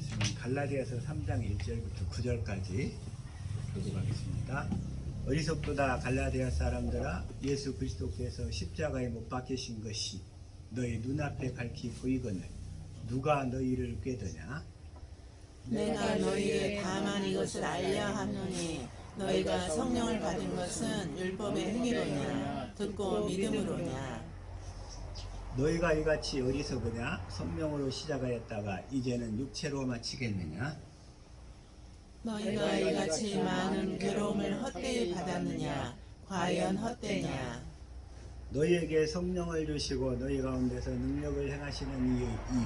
말씀은 갈라디아서 3장 1절부터 9절까지 교독하겠습니다. 어리석도다 갈라디아 사람들아, 예수 그리스도께서 십자가에 못 박히신 것이 너희 눈앞에 밝히 보이거늘 누가 너희를 꾀더냐? 내가 너희에게 다만 이것을 알려 하노니 너희가 성령을 받은 것은 율법의 행위로냐 듣고 믿음으로냐. 너희가 이같이 어리석으냐? 성령으로 시작하였다가 이제는 육체로 마치겠느냐? 너희가 이같이 많은 괴로움을 헛되이 받았느냐? 과연 헛되냐? 너희에게 성령을 주시고 너희 가운데서 능력을 행하시는 이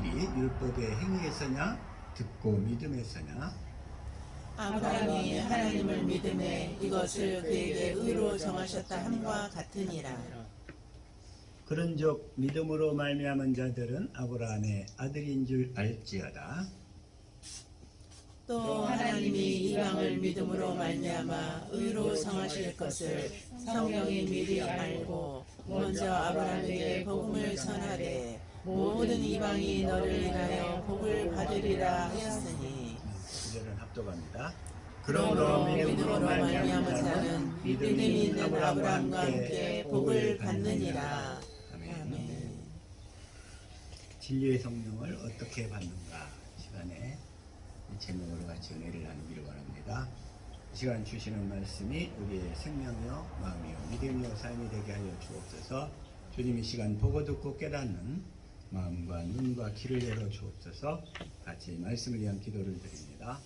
일이 율법의 행위에서냐 듣고 믿음에서냐? 아브라함이 하나님을 믿음에 이것을 그에게 의로 정하셨다 함과 같으니라. 그런즉 믿음으로 말미암은 자들은 아브라함의 아들인 줄 알지어다. 또 하나님이 이방을 믿음으로 말미암아 의로 정하실 것을 성령이 미리 알고 먼저 아브라함에게 복음을 전하되 모든 이방이 너를 인하여 복을 받으리라 하였으니. 이제는 합독합니다. 그러므로 믿음으로 말미암은 자는 믿음이 있는 아브라함과 함께 복을 받느니라. 아멘. 진리의 성령을 어떻게 받는가 시간에 이 제목으로 같이 은혜를 나누기를 원합니다. 이 시간 주시는 말씀이 우리의 생명이요 마음이요 믿음이요 삶이 되게 하여 주옵소서. 주님 이 시간 보고 듣고 깨닫는 마음과 눈과 귀를 열어 주옵소서. 같이 말씀을 위한 기도를 드립니다.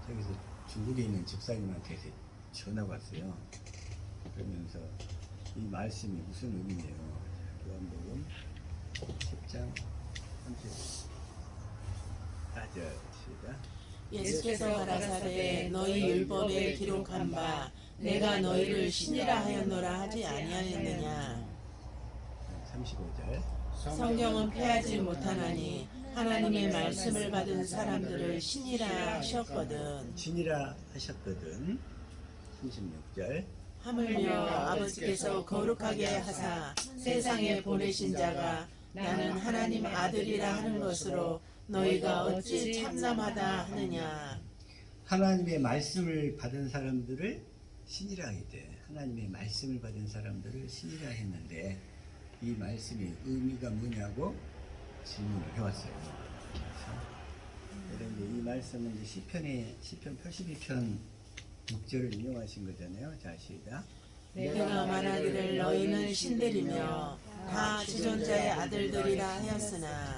저기서 중국에 있는 집사님한테 전화가 왔어요. 그러면서 이 말씀이 무슨 의미예요? 요한복음 10장 34절 예수께서 가라사대 너희 율법에 기록한 바 내가 너희를 신이라 하였노라 하지 아니하였느냐. 35절 성경은 폐하지 못하나니 하나님의 말씀을 받은 사람들을 신이라 하셨거든. 신이라 하셨거든. 36절 하물며 아버지께서 거룩하게 하사 세상에 보내신 자가 나는 하나님 아들이라 하는 것으로 너희가 어찌 참남하다 하느냐. 하나님의 말씀을 받은 사람들을 신이라 하되 하나님의 말씀을 받은 사람들을 신이라 했는데 이 말씀이 의미가 뭐냐고 질문을 해왔어요. 그런데 이 말씀은 이제 시편 82편 6절을 인용하신 거잖아요. 자, 시작. 내가 말하기를 너희는 신들이며 다 지존자의 아들들이라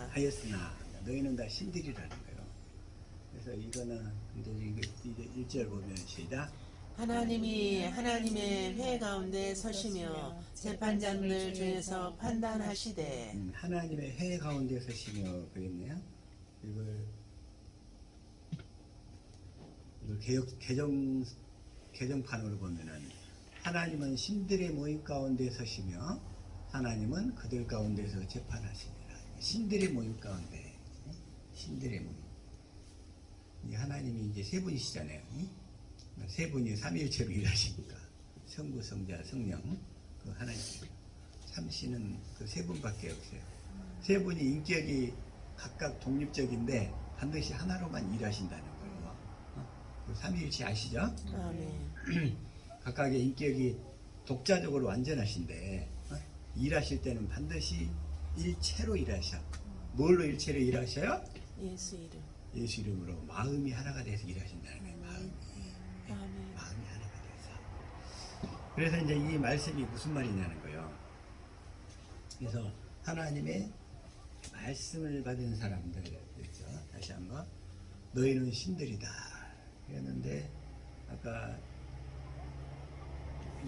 하였으나 너희는 다 신들이라는 거예요. 그래서 이거는 이제 1절 보면 시작. 하나님이 하나님의 회 가운데 서시며 재판장들 중에서 판단하시되. 하나님의 회 가운데 서시며 그랬네요. 이걸 개정판으로 보면은 하나님은 신들의 모임 가운데 서시며 하나님은 그들 가운데서 재판하시니라. 신들의 모임 가운데, 신들의 모임. 이 하나님이 이제 세 분이시잖아요. 세 분이 삼위일체로 일하시니까 성부, 성자, 성령 그 하나님. 삼신은 그 세 분밖에 없어요. 세 분이 인격이 각각 독립적인데 반드시 하나로만 일하신다는 거예요. 그 삼위일체 아시죠? 아멘. 각각의 인격이 독자적으로 완전하신데 일하실 때는 반드시 일체로 일하셔. 뭘로 일체로 일하셔요? 예수 이름. 예수 이름으로 마음이 하나가 돼서 일하신다는 거예요. 마음이 하나가 돼서. 그래서 이제 이 말씀이 무슨 말이냐는 거예요. 그래서 하나님의 말씀을 받은 사람들, 그렇죠? 다시 한번 너희는 신들이다 그랬는데 아까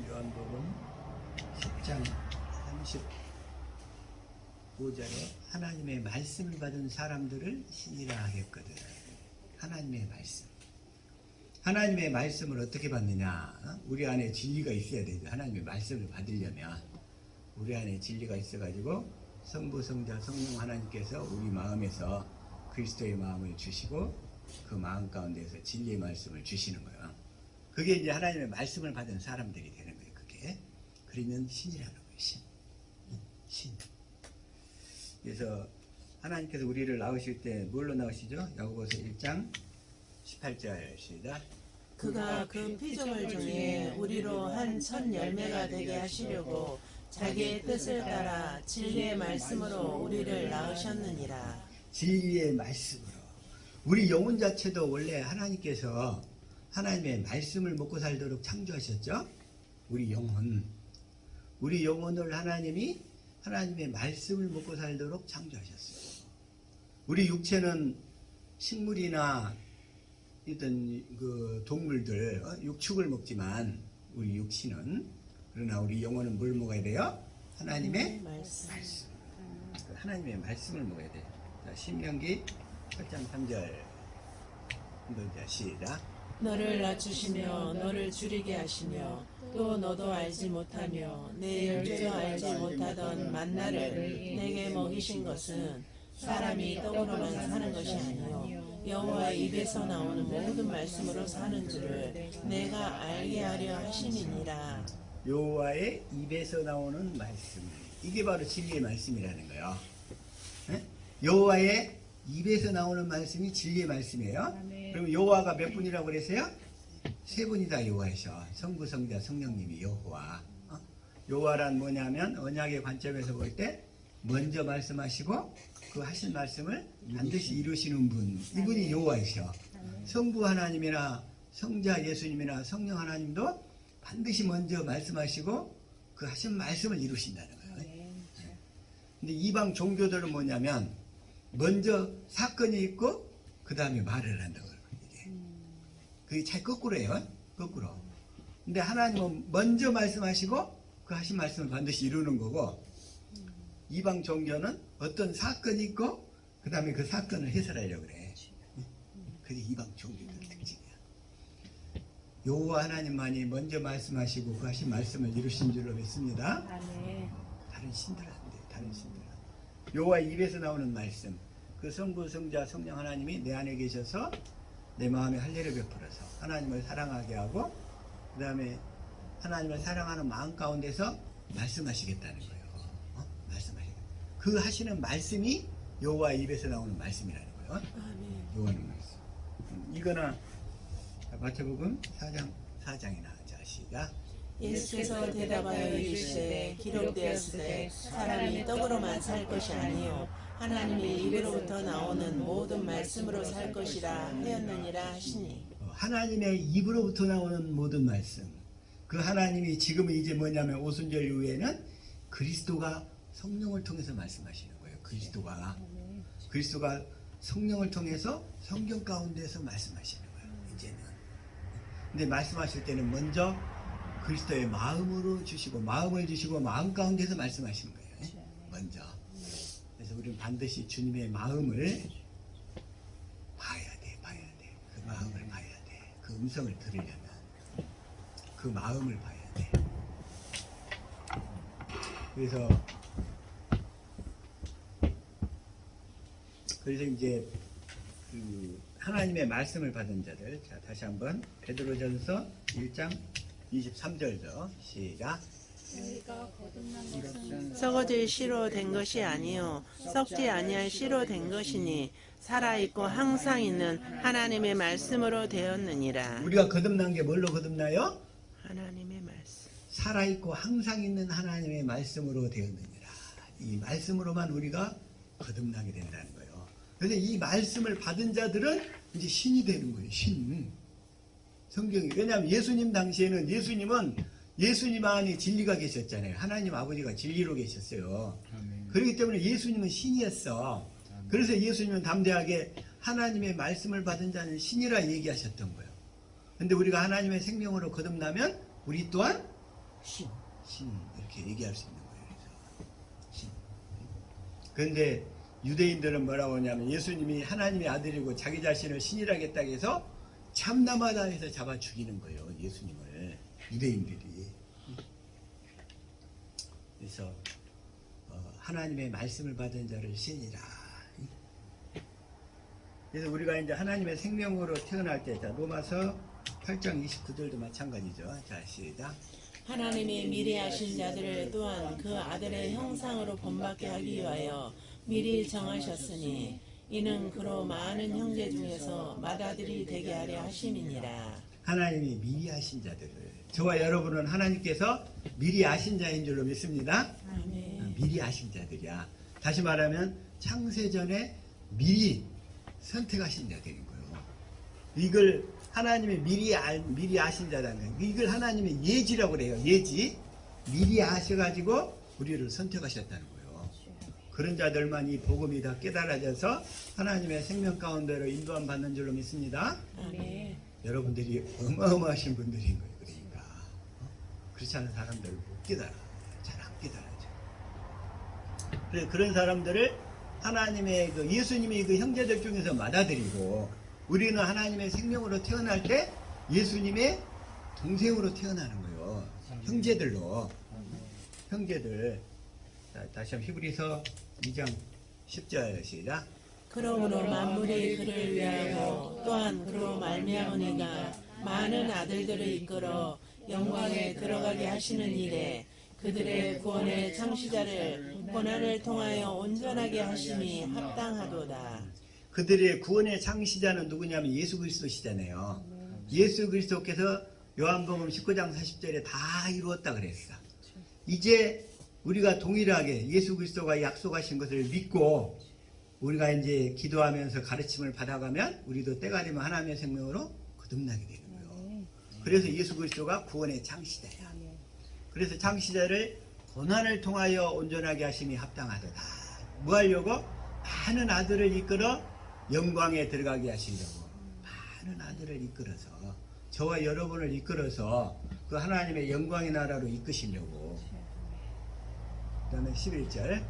요한복음 10장 35절에 하나님의 말씀을 받은 사람들을 신이라 하였거든. 하나님의 말씀. 하나님의 말씀을 어떻게 받느냐? 우리 안에 진리가 있어야 되죠. 하나님의 말씀을 받으려면 우리 안에 진리가 있어가지고 성부, 성자, 성령 하나님께서 우리 마음에서 그리스도의 마음을 주시고 그 마음 가운데서 진리의 말씀을 주시는 거예요. 그게 이제 하나님의 말씀을 받은 사람들이 되는 거예요. 그게 그러면 신이라는 거예요. 신. 그래서 하나님께서 우리를 낳으실 때 뭘로 낳으시죠? 야고보서 1장 18절 시작. 그가 그 피조물 중에 우리로 한 첫 열매가 되게 하시려고 자기의 뜻을 따라 진리의 말씀으로 우리를 낳으셨느니라. 진리의 말씀으로. 우리 영혼 자체도 원래 하나님께서 하나님의 말씀을 먹고 살도록 창조하셨죠? 우리 영혼을 하나님이 하나님의 말씀을 먹고 살도록 창조하셨어요. 우리 육체는 식물이나 어떤 그 동물들 육축을 먹지만 우리 육신은, 그러나 우리 영혼은 뭘 먹어야 돼요? 하나님의 말씀. 하나님의 말씀을 먹어야 돼요. 자, 신명기 8장 3절 시작. 너를 낮추시며 너를 줄이게 하시며 또 너도 알지 못하며 내 열조 알지 못하던 만나를 내게 먹이신 것은 사람이 떡으로만 사는 것이 아니요 여호와 입에서 나오는 모든 말씀으로 사는 줄을 내가 알게 하려 하심이니라. 여호와의 입에서 나오는 말씀, 이게 바로 진리의 말씀이라는 거예요. 네? 여호와의 입에서 나오는 말씀이 진리의 말씀이에요. 그럼 여호와가 몇 분이라고 그랬어요? 세 분이다. 여호와이셔. 성부, 성자, 성령님이 여호와. 여호와란 뭐냐면 언약의 관점에서 볼 때 먼저 말씀하시고 그 하신 말씀을 반드시 이루시는 분, 이분이 여호와이셔. 성부 하나님이나 성자 예수님이나 성령 하나님도 반드시 먼저 말씀하시고 그 하신 말씀을 이루신다는 거예요. 근데 이방 종교들은 뭐냐면 먼저 사건이 있고 그 다음에 말을 한다고 그래요. 그게 잘 거꾸로예요. 거꾸로. 근데 하나님은 먼저 말씀하시고 그 하신 말씀을 반드시 이루는 거고, 이방 종교는 어떤 사건이 있고 그 다음에 그 사건을 해설하려고 그래. 그게 이방 종교들 특징이야. 여호와 하나님만이 먼저 말씀하시고 그 하신 말씀을 이루신 줄로 믿습니다. 다른 신들 안 돼. 다른 신들. 여호와 입에서 나오는 말씀, 그 성부, 성자, 성령 하나님이 내 안에 계셔서 내 마음에 할례를 베풀어서 하나님을 사랑하게 하고 그 다음에 하나님을 사랑하는 마음 가운데서 말씀하시겠다는 거예요. 말씀하시겠다. 그 하시는 말씀이 여호와 입에서 나오는 말씀이라는 거예요. 여호와의 말씀. 이거나 마태복음 4장이나 자 시작. 예수께서 대답하여 이르시되 기록되었을 때 사람이 떡으로만 살 것이 아니요 하나님의 입으로부터 나오는 모든 말씀으로 살 것이라 하였느니라 하시니. 하나님의 입으로부터 나오는 모든 말씀. 그 하나님이 지금은 이제 뭐냐면 오순절 이후에는 그리스도가 성령을 통해서 말씀하시는 거예요. 그리스도가 성령을 통해서 성경 가운데서 말씀하시는 거예요. 이제는. 근데 말씀하실 때는 먼저 그리스도의 마음으로 주시고 마음을 주시고 마음 가운데서 말씀하시는 거예요. 먼저. 그래서 우리는 반드시 주님의 마음을 봐야 돼. 그 마음을 봐야 돼. 그 음성을 들으려면 그 마음을 봐야 돼. 그래서 이제 그 하나님의 말씀을 받은 자들, 자 다시 한번 베드로전서 1장 23절도 시작. 썩어질 씨로 된 것이 아니요 썩지 아니할 씨로 된 것이니 살아있고 항상 있는 하나님의 말씀으로 되었느니라. 우리가 거듭난 게 뭘로 거듭나요? 하나님의 말씀. 살아있고 항상 있는 하나님의 말씀으로 되었느니라. 이 말씀으로만 우리가 거듭나게 된다는 거예요. 그래서 이 말씀을 받은 자들은 이제 신이 되는 거예요. 신. 성경이. 왜냐하면 예수님 당시에는 예수님 안에 진리가 계셨잖아요. 하나님 아버지가 진리로 계셨어요. 그렇기 때문에 예수님은 신이었어. 그래서 예수님은 담대하게 하나님의 말씀을 받은 자는 신이라 얘기하셨던 거예요. 근데 우리가 하나님의 생명으로 거듭나면 우리 또한 신 이렇게 얘기할 수 있는 거예요. 그래서 신. 그런데 유대인들은 뭐라고 하냐면 예수님이 하나님의 아들이고 자기 자신을 신이라겠다고 해서 참나마다 해서 잡아 죽이는 거예요. 예수님을. 유대인들이. 그래서 하나님의 말씀을 받은 자를 신이라. 그래서 우리가 이제 하나님의 생명으로 태어날 때, 자, 로마서 8장 29절도 마찬가지죠. 자, 시작. 하나님이 미리 아신 자들을 또한 그 아들의 형상으로 본받게 하기 위하여 미리 정하셨으니 이는 그로 많은 형제 중에서 맏아들이 되게 하려 하심이니라. 하나님이 미리 아신 자들을, 저와 여러분은 하나님께서 미리 아신 자인 줄로 믿습니다. 아멘. 미리 아신 자들이야. 다시 말하면 창세전에 미리 선택하신 자들인 거예요. 이걸 하나님이 미리 아신 자라는 거예요. 이걸 하나님의 예지라고 그래요. 예지. 미리 아셔가지고 우리를 선택하셨다는 거예요. 그런 자들만 이 복음이 다 깨달아져서 하나님의 생명 가운데로 인도함 받는 줄로 믿습니다. 아멘. 여러분들이 어마어마하신 분들인 거예요. 그러니까 그렇지 않은 사람들 못 깨달아. 잘 안 깨달아져. 그래, 그런 사람들을 하나님의 예수님이 그 형제들 중에서 맏아들이고, 우리는 하나님의 생명으로 태어날 때 예수님의 동생으로 태어나는 거예요. 형제들로. 형제들. 자, 다시 한번 히브리서 2장 10절 시작. 그러므로 만물이 그를 위하여 또한 그로 말미암으니가 많은 아들들을 이끌어 영광에 들어가게 하시는 일에 그들의 구원의 창시자를 고난을 통하여 온전하게 하심이 합당하도다. 그들의 구원의 창시자는 누구냐면 예수 그리스도시잖아요. 예수 그리스도께서 요한복음 19장 40절에 다 이루었다 그랬어. 이제 우리가 동일하게 예수 그리스도가 약속하신 것을 믿고 우리가 이제 기도하면서 가르침을 받아가면 우리도 때가 되면 하나님의 생명으로 거듭나게 되는 거예요. 그래서 예수 그리스도가 구원의 창시자야. 그래서 창시자를 고난을 통하여 온전하게 하심이 합당하도다. 뭐 하려고? 많은 아들을 이끌어 영광에 들어가게 하시려고. 많은 아들을 이끌어서, 저와 여러분을 이끌어서 그 하나님의 영광의 나라로 이끄시려고. 그 다음에 11절.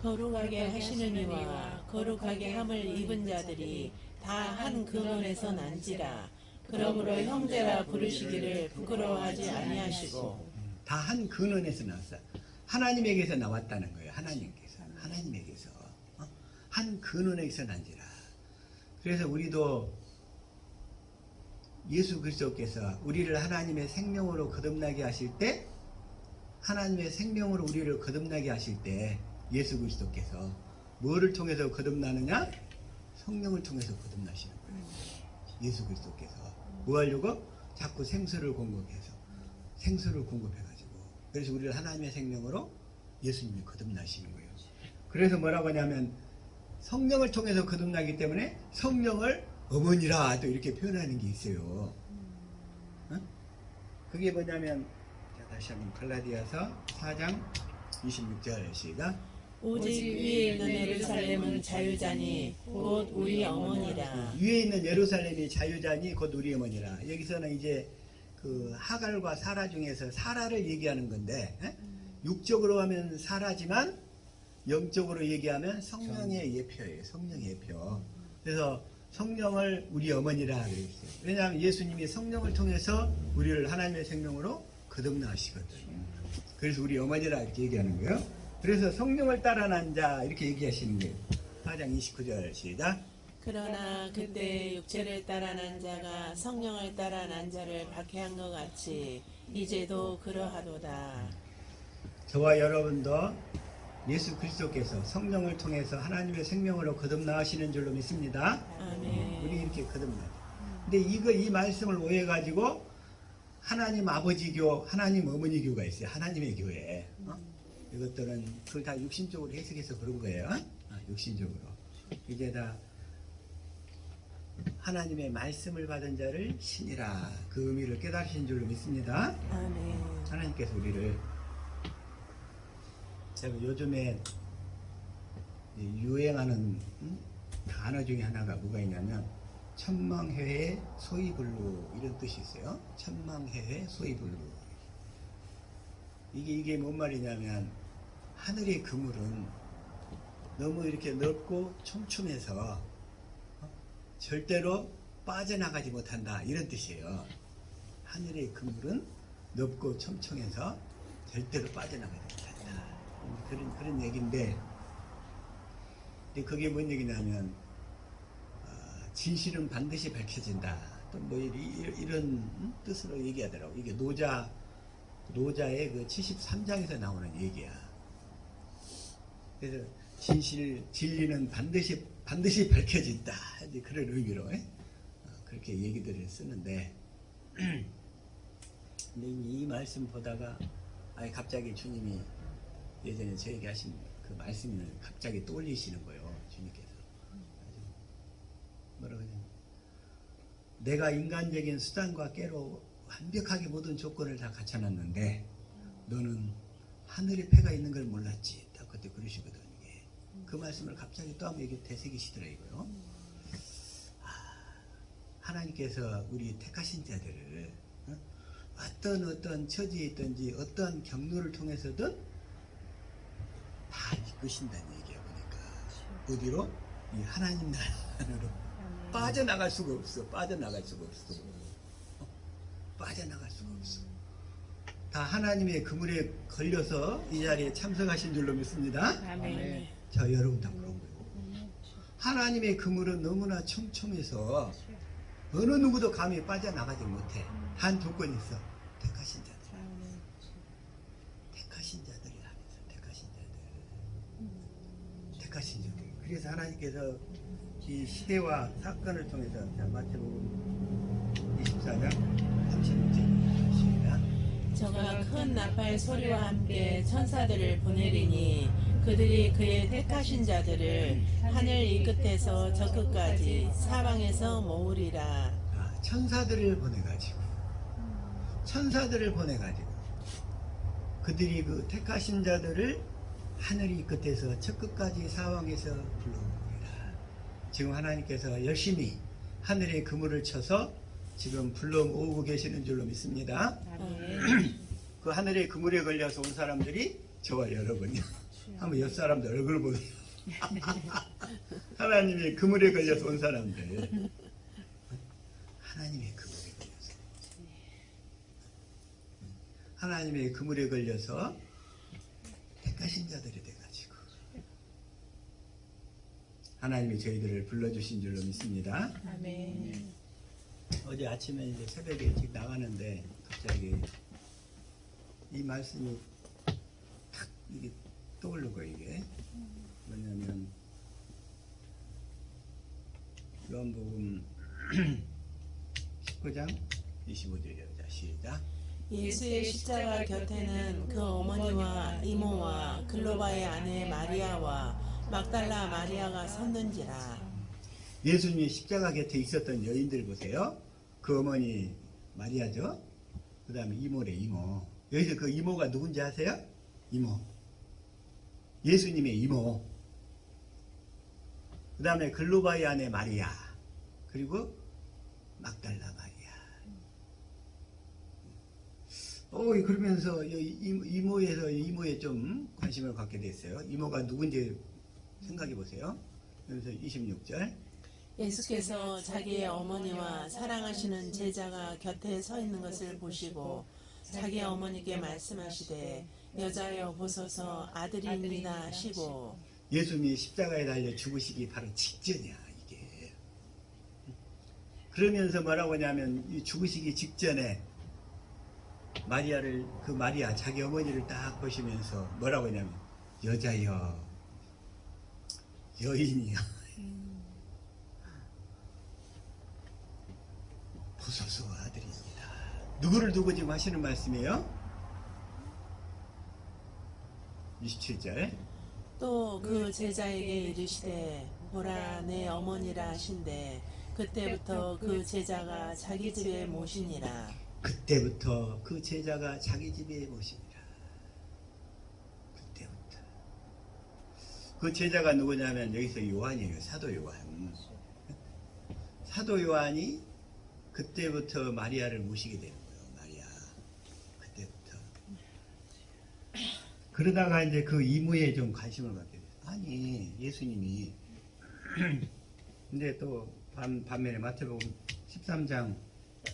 거룩하게 하시는 이와 거룩하게 함을 입은 자들이 다 한 근원에서 난지라. 그러므로 형제라 부르시기를 부끄러워하지 아니하시고. 다 한 근원에서 나왔어. 하나님에게서 나왔다는 거예요. 하나님에게서 한 근원에서 난지라. 그래서 우리도 예수 그리스도께서 우리를 하나님의 생명으로 거듭나게 하실 때, 하나님의 생명으로 우리를 거듭나게 하실 때 예수 그리스도께서 뭐를 통해서 거듭나느냐? 성령을 통해서 거듭나시는 거예요. 예수 그리스도께서 뭐 하려고? 자꾸 생수를 공급해가지고, 그래서 우리를 하나님의 생명으로 예수님이 거듭나시는 거예요. 그래서 뭐라고 하냐면 성령을 통해서 거듭나기 때문에 성령을 어머니라 또 이렇게 표현하는 게 있어요. 그게 뭐냐면, 자, 다시 한번 갈라디아서 4장 26절 시작. 오직 위에 있는 예루살렘은 자유자니 곧 우리 어머니라. 위에 있는 예루살렘이 자유자니 곧 우리 어머니라. 여기서는 이제 그 하갈과 사라 중에서 사라를 얘기하는 건데, 육적으로 하면 사라지만 영적으로 얘기하면 성령의 예표예요. 성령의 예표. 그래서 성령을 우리 어머니라 그랬어요. 왜냐하면 예수님이 성령을 통해서 우리를 하나님의 생명으로 거듭나 하시거든요. 그래서 우리 어머니라 이렇게 얘기하는 거예요. 그래서 성령을 따라 난 자 이렇게 얘기하시는 거예요. 4장 29절 시작. 그러나 그때 육체를 따라 난 자가 성령을 따라 난 자를 박해한 것 같이 이제도 그러하도다. 저와 여러분도 예수 그리스도께서 성령을 통해서 하나님의 생명으로 거듭나시는 줄로 믿습니다. 아멘. 우리 이렇게 거듭나. 근데 이 말씀을 오해가지고 하나님 아버지교, 하나님 어머니교가 있어요. 하나님의 교회. 이것들은 그걸 다 육신적으로 해석해서 그런 거예요. 육신적으로. 이제 다 하나님의 말씀을 받은 자를 신이라, 그 의미를 깨달으신 줄로 믿습니다. 아멘. 하나님께서 우리를, 제가 요즘에 유행하는 단어 중에 하나가 뭐가 있냐면 천망회회 소이불루 이런 뜻이 있어요. 천망회회 소이불루. 이게 뭔 말이냐면 하늘의 그물은 너무 이렇게 넓고 촘촘해서 절대로 빠져나가지 못한다 이런 뜻이에요. 하늘의 그물은 넓고 촘촘해서 절대로 빠져나가지 못한다. 그런 얘기인데, 근데 그게 뭔 얘기냐면 진실은 반드시 밝혀진다. 또 뭐 이런 뜻으로 얘기하더라고. 이게 노자의 그 73장에서 나오는 얘기야. 그래서 진리는 반드시 밝혀진다. 이제 그런 의미로 그렇게 얘기들을 쓰는데, 근데 이 말씀 보다가 갑자기 주님이 예전에 저에게 하신 그 말씀을 갑자기 떠올리시는 거예요. 주님께서 뭐라고 하냐면, 내가 인간적인 수단과 깨로 완벽하게 모든 조건을 다 갖춰놨는데 너는 하늘에 패가 있는 걸 몰랐지. 딱 그때 그러시거든. 이게 그 말씀을 갑자기 또 한번 되새기시더라고요. 하나님께서 우리 택하신 자들을 어떤 처지에 있든지 어떤 경로를 통해서든 다 이끄신다는 얘기야. 보니까 어디로? 이 하나님 나라 안으로 빠져나갈 수가 없어. 빠져나갈 수가 없어. 다 하나님의 그물에 걸려서 이 자리에 참석하신 줄로 믿습니다. 아멘. 저 여러분 다 그런 거예요. 하나님의 그물은 너무나 촘촘해서 어느 누구도 감히 빠져나가지 못해. 한 조건이 있어. 택하신 자들. 택하신 자들이라면서. 택하신 자들. 그래서 하나님께서 이 시대와 사건을 통해서, 자, 마태복음 24장 36절입니다. 저가 큰 나팔 소리와 함께 천사들을 보내리니 그들이 그의 택하신 자들을 하늘 이 끝에서 저 끝까지 사방에서 모으리라. 천사들을 보내가지고 그들이 그 택하신 자들을 하늘 이 끝에서 저 끝까지 사방에서 불러오리라. 지금 하나님께서 열심히 하늘의 그물을 쳐서 지금 불러오고 계시는 줄로 믿습니다. 그 하늘의 그물에 걸려서 온 사람들이 저와 여러분이요. 한번 옆 사람들 얼굴 보세요. 하나님의 그물에 걸려서 온 사람들. 하나님의 그물에 걸려서 택하신 자들이 돼가지고 하나님이 저희들을 불러주신 줄로 믿습니다. 아멘. 어제 아침에 이제 새벽에 일찍 나가는데 갑자기 이 말씀이 탁 이게 떠오르고, 이게 뭐냐면 요한복음 19장 25절이에요. 자, 시작. 예수의 십자가 곁에는 그 어머니와 이모와 글로바의 아내 마리아와 막달라 마리아가 섰는지라. 예수님이 십자가 곁에 있었던 여인들 보세요. 그 어머니 마리아죠. 그 다음에 이모래, 이모. 여기서 그 이모가 누군지 아세요? 이모. 예수님의 이모. 그 다음에 글로바의 아내 마리아. 그리고 막달라 마리아. 그러면서 이모에 좀 관심을 갖게 됐어요. 이모가 누군지 생각해 보세요. 그래서 26절. 예수께서 자기의 어머니와 사랑하시는 제자가 곁에 서 있는 것을 보시고 자기 어머니께 말씀하시되 여자여 보소서 아들입니다 하시고. 예수님이 십자가에 달려 죽으시기 바로 직전이야, 이게. 그러면서 뭐라고 하냐면 이 죽으시기 직전에 마리아 자기 어머니를 딱 보시면서 뭐라고 하냐면 여자여, 여인이여, 보소서 아들입니다. 누구를 두고 지금 하시는 말씀이에요? 27절. 또 그 제자에게 이르시되 보라 내 어머니라 하신대 그때부터 그 제자가 자기 집에 모시니라. 그때부터 그 제자가 자기 집에 모십니다. 그때부터. 그 제자가 누구냐면 여기서 요한이에요. 사도 요한. 사도 요한이 그때부터 마리아를 모시게 되는 거예요. 마리아. 그때부터. 그러다가 이제 그 이모에 좀 관심을 갖게 됐어요. 아니, 예수님이. 근데 또 반면에 마태복음 13장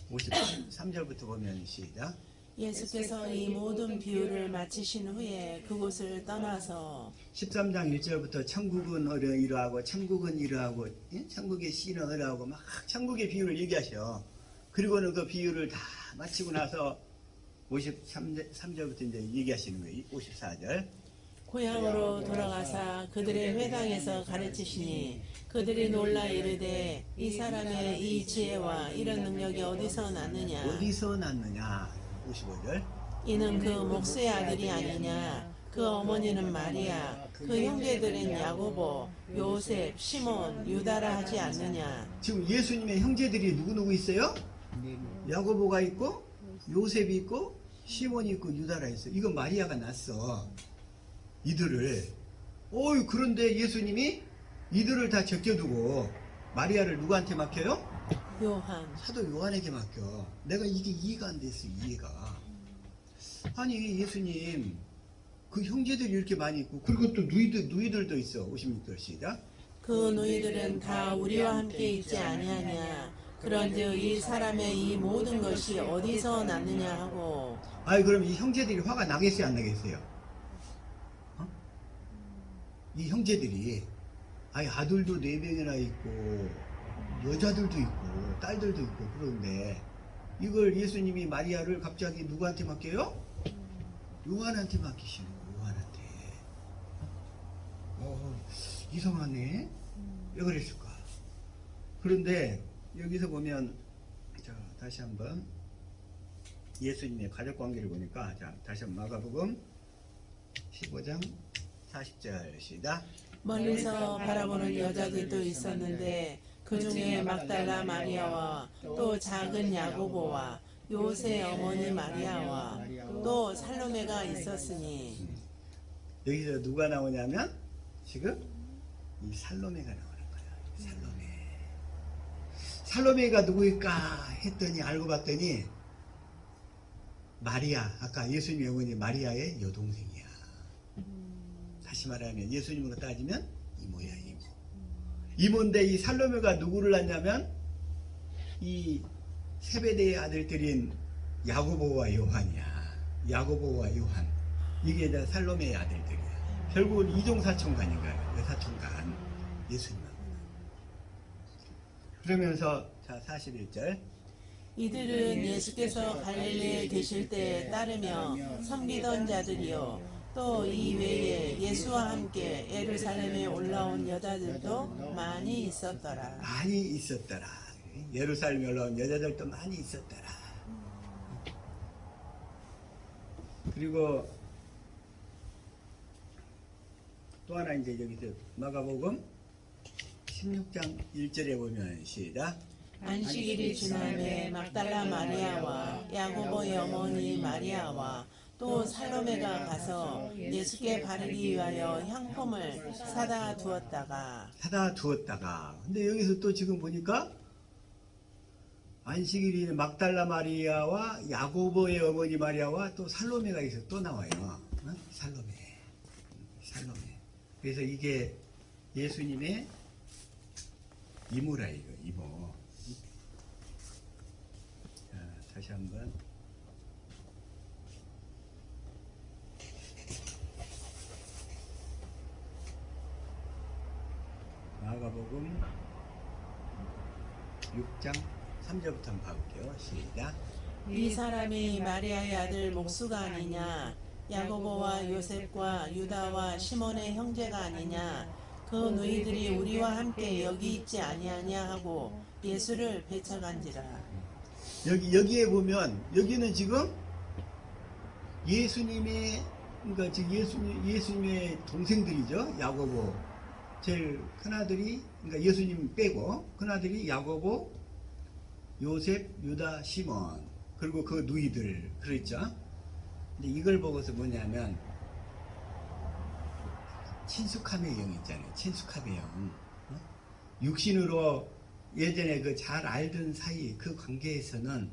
53절부터 보면 시작. 예수께서 이 모든 비유를 마치신 후에 그곳을 떠나서 13장 1절부터 천국은 이러하고 천국은 이러하고 천국의 씨는 이러하고 막 천국의 비유를 얘기하셔. 그리고는 그 비유를 다 마치고 나서 53절부터 이제 얘기하시는 거예요. 54절. 고향으로 돌아가사 그들의 회당에서 가르치시니 그들이 놀라 이르되 이 사람의 이 지혜와 이런 능력이 어디서 났느냐. 어디서 났느냐. 55절. 이는 그 목수의 아들이 아니냐. 그 어머니는 마리아, 그 형제들은 야고보, 요셉, 시몬, 유다라 하지 않느냐. 지금 예수님의 형제들이 누구누구 있어요? 야고보가 있고 요셉이 있고 시몬이 있고 유다라 있어. 이건 마리아가 낳았어. 이들을. 그런데 예수님이 이들을 다 제껴두고 마리아를 누구한테 맡겨요? 요한. 사도 요한에게 맡겨. 내가 이게 이해가 안 됐어. 이해가. 아니 예수님 그 형제들이 이렇게 많이 있고 그리고 또 누이들도 있어. 56절 시작. 그 누이들은 다 우리와 함께 있지 아니하냐. 그런즉 이 사람의 이 모든 것이 어디서 났느냐 하고. 아이 그럼 이 형제들이 화가 나겠어요 안 나겠어요? 이 형제들이 아들도 4명이나 있고 여자들도 있고 딸들도 있고 그런데 이걸 예수님이 마리아를 갑자기 누구한테 맡겨요? 요한한테 맡기시는 거예요. 요한한테. 이상하네. 왜 그랬을까? 그런데 여기서 보면 자 다시 한번 예수님의 가족관계를 보니까 자 다시 한번 마가복음 15장 40절 시작. 멀리서 바라보는 여자들도 있었는데 그 중에 막달라 마리아와 또 작은 야고보와 요새 어머니 마리아와 또 살로메가 있었으니. 여기서 누가 나오냐면 지금 이 살로메가 나오는 거야. 살로메가 누구일까 했더니 알고 봤더니 마리아, 아까 예수님의 어머니 마리아의 여동생이야. 다시 말하면 예수님으로 따지면 이모야 이모. 이모인데 이 살로메가 누구를 낳냐면 이 세베대의 아들들인 야고보와 요한이야. 야고보와 요한. 이게 다 살로메의 아들들이야. 결국은 이종사촌간인가요? 여사촌간. 예수님하고. 그러면서 자 41절. 이들은 예수께서 갈릴리에 계실 때에 따르며 섬기던 자들이요 또 이 외에 예수와 함께 예루살렘에 올라온 여자들도 많이 있었더라. 많이 있었더라. 예루살렘에 올라온 여자들도 많이 있었더라. 그리고 또 하나 이제 여기서 마가복음 16장 1절에 보면 시작. 안식일이 지남에 막달라 마리아와 야고보의 어머니 마리아와 또 살로메가 가서 예수께 바르기 위하여 향품을 사다 두었다가. 근데 여기서 또 지금 보니까 안식일이 막달라 마리아와 야고보의 어머니 마리아와 또 살로메가 있어 또 나와요. 살로메. 그래서 이게 예수님의 이모라 이거 이모. 자, 다시 한번. 마가복음 6장 3절부터 한번 봐볼게요. 시작. 이 사람이 마리아의 아들 목수가 아니냐. 야고보와 요셉과 유다와 시몬의 형제가 아니냐. 그 너희들이 우리와 함께 여기 있지 아니하냐 하고 예수를 배척한지라. 여기에 보면 여기는 지금 예수님의 그러니까 지금 예수님의 동생들이죠. 야고보 제일 큰아들이 그러니까 예수님 빼고 큰아들이 야고보, 요셉, 유다, 시몬 그리고 그 누이들 그랬죠. 근데 이걸 보고서 뭐냐면 친숙함의 영 있잖아요. 친숙함의 영. 육신으로 예전에 그 잘 알던 사이 그 관계에서는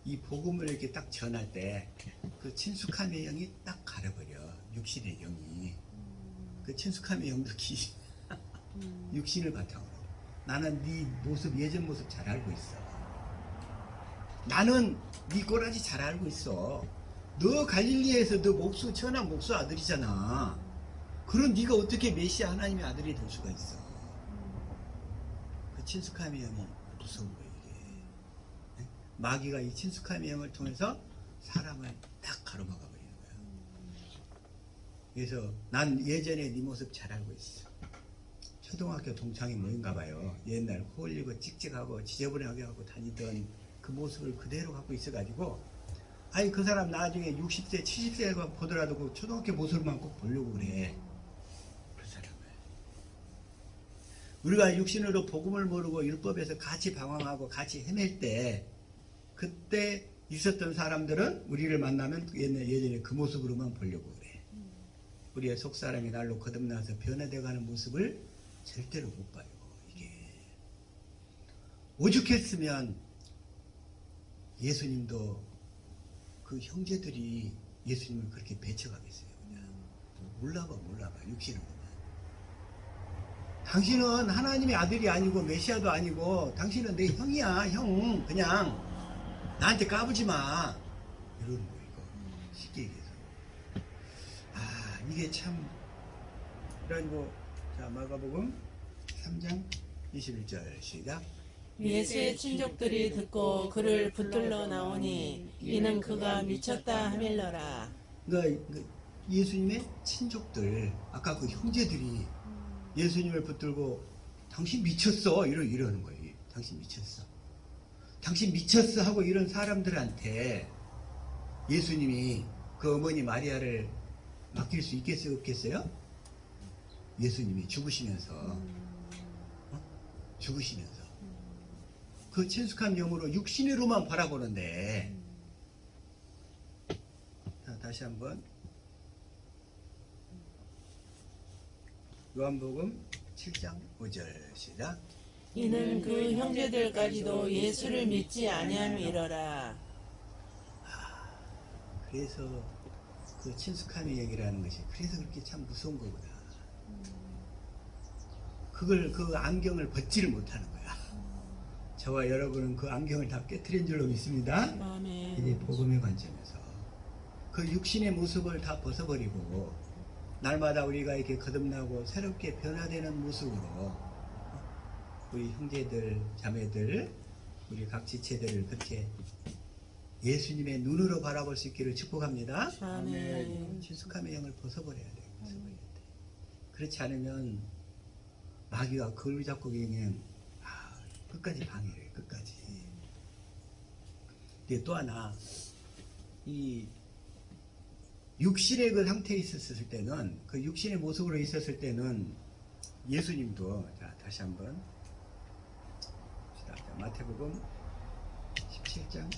이 복음을 이렇게 딱 전할 때 그 친숙함의 영이 딱 가려버려. 육신의 영이. 그 친숙함의 영도 육신을 바탕으로. 나는 네 모습, 예전 모습 잘 알고 있어. 나는 네 꼬라지 잘 알고 있어. 너 갈릴리에서 너 목수 천한 목수 아들이잖아. 그럼 네가 어떻게 메시아 하나님의 아들이 될 수가 있어? 그 친숙함의 영이 무서운 거예요 이게. 네? 마귀가 이 친숙함의 영을 통해서 사람을 딱 가로막아 버리는 거야. 그래서 난 예전에 네 모습 잘 알고 있어. 초등학교 동창이 뭐인가 봐요. 옛날 코 올리고 찍찍하고 지저분하게 하고 다니던 그 모습을 그대로 갖고 있어가지고, 아니 그 사람 나중에 60세 70세가 보더라도 그 초등학교 모습만 꼭 보려고 그래. 그 사람을 우리가 육신으로 복음을 모르고 율법에서 같이 방황하고 같이 헤맬 때, 그때 있었던 사람들은 우리를 만나면 예전에 그 모습으로만 보려고 그래. 우리의 속사람이 날로 거듭나서 변화되어가는 모습을 절대로 못 봐요. 이게 오죽했으면 예수님도 그 형제들이 예수님을 그렇게 배척하겠어요. 그냥 몰라봐 육신으로만. 당신은 하나님의 아들이 아니고 메시아도 아니고 당신은 내 형이야. 형 그냥 나한테 까부지 마 이러는 거. 이거 쉽게 얘기해서 이게 참. 그래가지고 자 마가복음 3장 21절 시작. 예수의 친족들이 듣고 그를 붙들러 나오니 이는 그가 미쳤다 하밀러라. 그러니까 예수님의 친족들, 아까 그 형제들이 예수님을 붙들고 당신 미쳤어 이러는 거예요. 당신 미쳤어. 당신 미쳤어 하고 이런 사람들한테 예수님이 그 어머니 마리아를 맡길 수 있겠어요? 없겠어요? 예수님이 죽으시면서 그 친숙한 영으로 육신으로만 바라보는데. 자, 다시 한번 요한복음 7장 5절 시작. 이는 그 형제들까지도 예수를 믿지 아니함이러라. 그래서 그 친숙함의 얘기라는 것이 그래서 그렇게 참 무서운 거구나. 그걸 그 안경을 벗지를 못하는 거야. 저와 여러분은 그 안경을 다 깨트린 줄로 믿습니다. 아멘. 이제 복음의 관점에서 그 육신의 모습을 다 벗어버리고 날마다 우리가 이렇게 거듭나고 새롭게 변화되는 모습으로 우리 형제들, 자매들, 우리 각 지체들을 그렇게 예수님의 눈으로 바라볼 수 있기를 축복합니다. 아멘. 친숙함의 영을 벗어버려야 돼요. 벗어버려야 돼. 그렇지 않으면 마귀가 그걸 잡고 그냥 끝까지 방해를 해. 끝까지. 근데 또 하나, 이 육신의 그 상태에 있었을 때는, 그 육신의 모습으로 있었을 때는 예수님도, 자 다시 한번 자, 마태복음 17장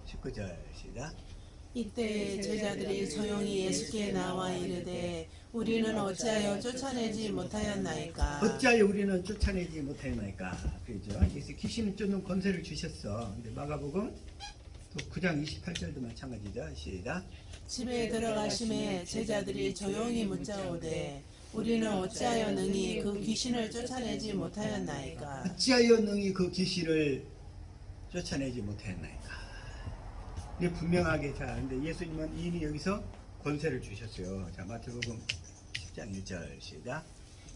19절 시작. 이때 제자들이 조용히 예수께 나와 이르되 우리는 어찌하여 쫓아내지 못하였나이까. 어찌하여 우리는 쫓아내지 못하였나이까. 그죠? 그래서 귀신을 쫓는 권세를 주셨어. 근데 마가복음 또 9장 28절도 마찬가지죠. 시작. 집에 들어가심에 제자들이 조용히 묻자오되 우리는 어찌하여 능히 그 귀신을 쫓아내지 못하였나이까. 어찌하여 능히 그 귀신을 쫓아내지 못하였나이까. 근데 분명하게, 자, 근데 예수님은 이미 여기서 권세를 주셨어요. 자, 마태복음 10장 1절 시작.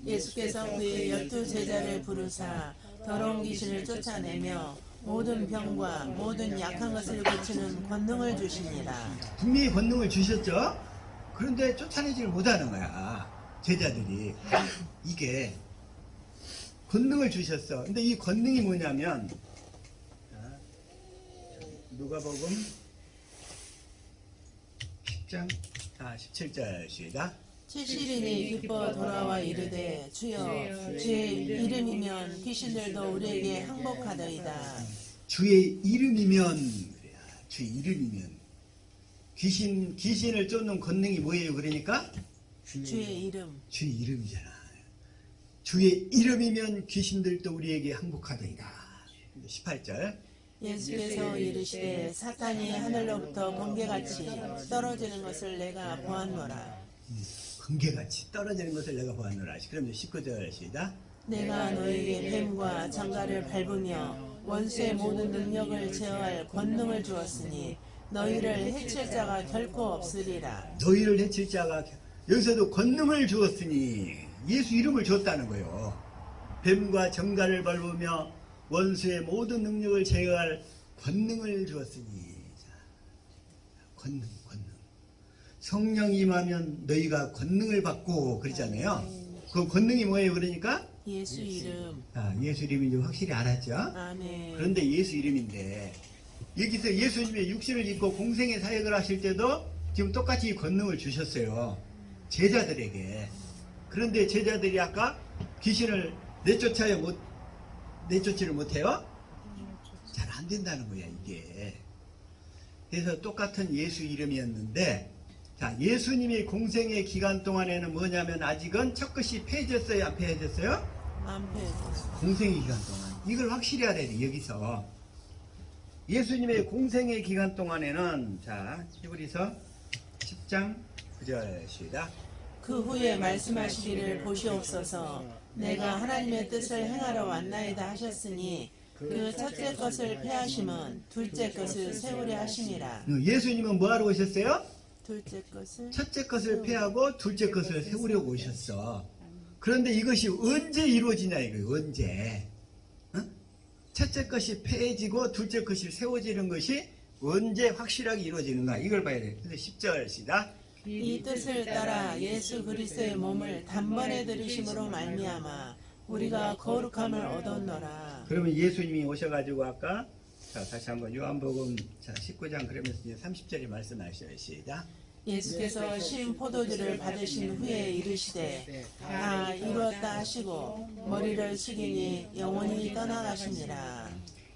예수께서 그의 12 제자를 부르사 더러운 귀신을 쫓아내며 모든 병과 모든 약한 것을 고치는 권능을 주시니라. 분명히 권능을 주셨죠? 그런데 쫓아내지를 못하는 거야. 제자들이. 이게 권능을 주셨어. 근데 이 권능이 뭐냐면, 자, 누가복음 10장 17절 시작. 70인이 기뻐 돌아와 이르되 주여 주의 이름이면 귀신들도 우리에게 항복하더이다. 주의 이름이면, 그래야. 주의 이름이면. 귀신을 쫓는 권능이 뭐예요? 그러니까? 주의 이름. 주의 이름이잖아. 주의 이름이면 귀신들도 우리에게 항복하더이다. 18절. 예수께서 이르시되 사탄이 하늘로부터 번개같이 떨어지는 것을 내가 보았노라. 번개같이 떨어지는 것을 내가 보았노라. 그럼 19절 시작. 내가 너에게 뱀과 장가를 밟으며 원수의 모든 능력을 제어할 권능을 주었으니 너희를 해칠 자가 결코 없으리라. 너희를 해칠 자가 여기서도 권능을 주었으니 예수 이름을 줬다는 거예요. 뱀과 정갈을 밟으며 원수의 모든 능력을 제어할 권능을 주었으니. 자, 권능. 성령이 임하면 너희가 권능을 받고 그러잖아요. 그 권능이 뭐예요? 그러니까 예수 이름. 예수 이름인지 확실히 알았죠? 아멘. 그런데 예수 이름인데 여기서 예수님의 육신을 입고 공생의 사역을 하실 때도 지금 똑같이 이 권능을 주셨어요. 제자들에게. 그런데 제자들이 아까 귀신을 내쫓지를 못해요? 잘 안 된다는 거야, 이게. 그래서 똑같은 예수 이름이었는데, 자, 예수님이 공생의 기간 동안에는 뭐냐면 아직은 첫 것이 폐해졌어요, 안 폐해졌어요? 안 폐해졌어요. 공생의 기간 동안. 이걸 확실히 알아야 돼, 여기서. 예수님의 공생의 기간 동안에는, 자, 히브리서 10장 9절 시작. 그 후에 말씀하시기를 보시옵소서 내가 하나님의 뜻을 행하러 왔나이다 하셨으니 그 첫째 것을 폐하심은 둘째 것을 세우려 하심이라. 예수님은 뭐하러 오셨어요? 둘째 것을 첫째 것을 폐하고 둘째 것을 세우려고 오셨어. 그런데 이것이 언제 이루어지냐 이거예요. 언제. 첫째 것이 폐해지고 둘째 것이 세워지는 것이 언제 확실하게 이루어지는가 이걸 봐야 돼요. 그래서 10절 시작. 이 뜻을 따라 예수 그리스도의 몸을 단번에 들이심으로 말미암아 우리가 거룩함을 얻었노라. 그러면 예수님이 오셔가지고 아까 자 다시 한번 요한복음 자 19장 그러면서 이제 30절에 말씀하셔요. 시작. 예수께서 신 포도주를 받으신 후에 이르시되 다 이루었다 하시고 머리를 숙이니 영원히 떠나가시니라.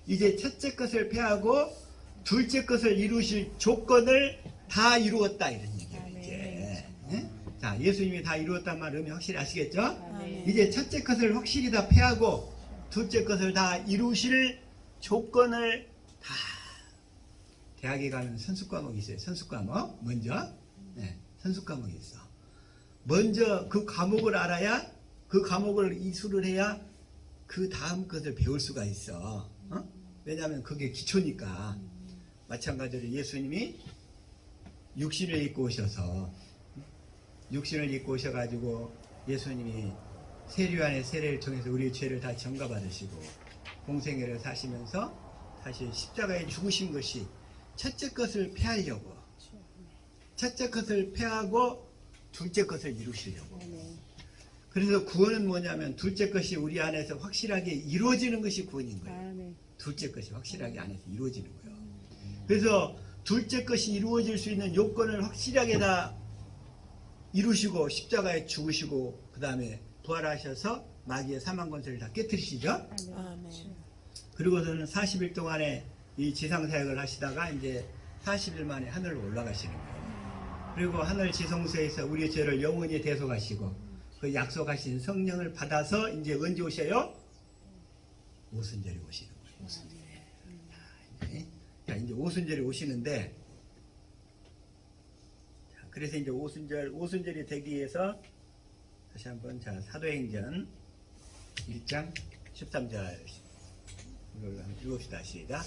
이제 첫째 것을 폐하고 둘째 것을 이루실 조건을 다 이루었다 이런 얘기예요. 이제 자 예수님이 다 이루었단 말은 확실히 아시겠죠? 아멘. 이제 첫째 것을 확실히 다 폐하고 둘째 것을 다 이루실 조건을 다 대학에 가면 선수 과목이 있어요. 선수 과목 먼저 선수 과목이 있어. 먼저 그 과목을 알아야 그 과목을 이수를 해야 그 다음 것을 배울 수가 있어. 왜냐하면 그게 기초니까. 마찬가지로 예수님이 육신을 입고 오셔서 육신을 입고 오셔가지고 예수님이 세례요한의 세례를 통해서 우리의 죄를 다 전가받으시고 공생애를 사시면서 사실 십자가에 죽으신 것이 첫째 것을 폐하려고 첫째 것을 폐하고 둘째 것을 이루시려고. 그래서 구원은 뭐냐면 둘째 것이 우리 안에서 확실하게 이루어지는 것이 구원인 거예요. 둘째 것이 확실하게 안에서 이루어지는 거예요. 그래서 둘째 것이 이루어질 수 있는 요건을 확실하게 다 이루시고 십자가에 죽으시고 그 다음에 부활하셔서 마귀의 사망 권세를 다 깨뜨리시죠. 아멘. 그리고서는 40일 동안에 이 지상사역을 하시다가 이제 40일 만에 하늘로 올라가시는 거예요. 그리고 하늘 지성소에서 우리의 죄를 영원히 대속하시고 그 약속하신 성령을 받아서 이제 언제 오셔요? 오순절에 오시는 거예요. 오순절에. 자, 이제 오순절에 오시는데 자, 그래서 이제 오순절이 되기 위해서 다시 한번 자 사도행전 1장 13절 이걸 한번 읽읍시다. 시작.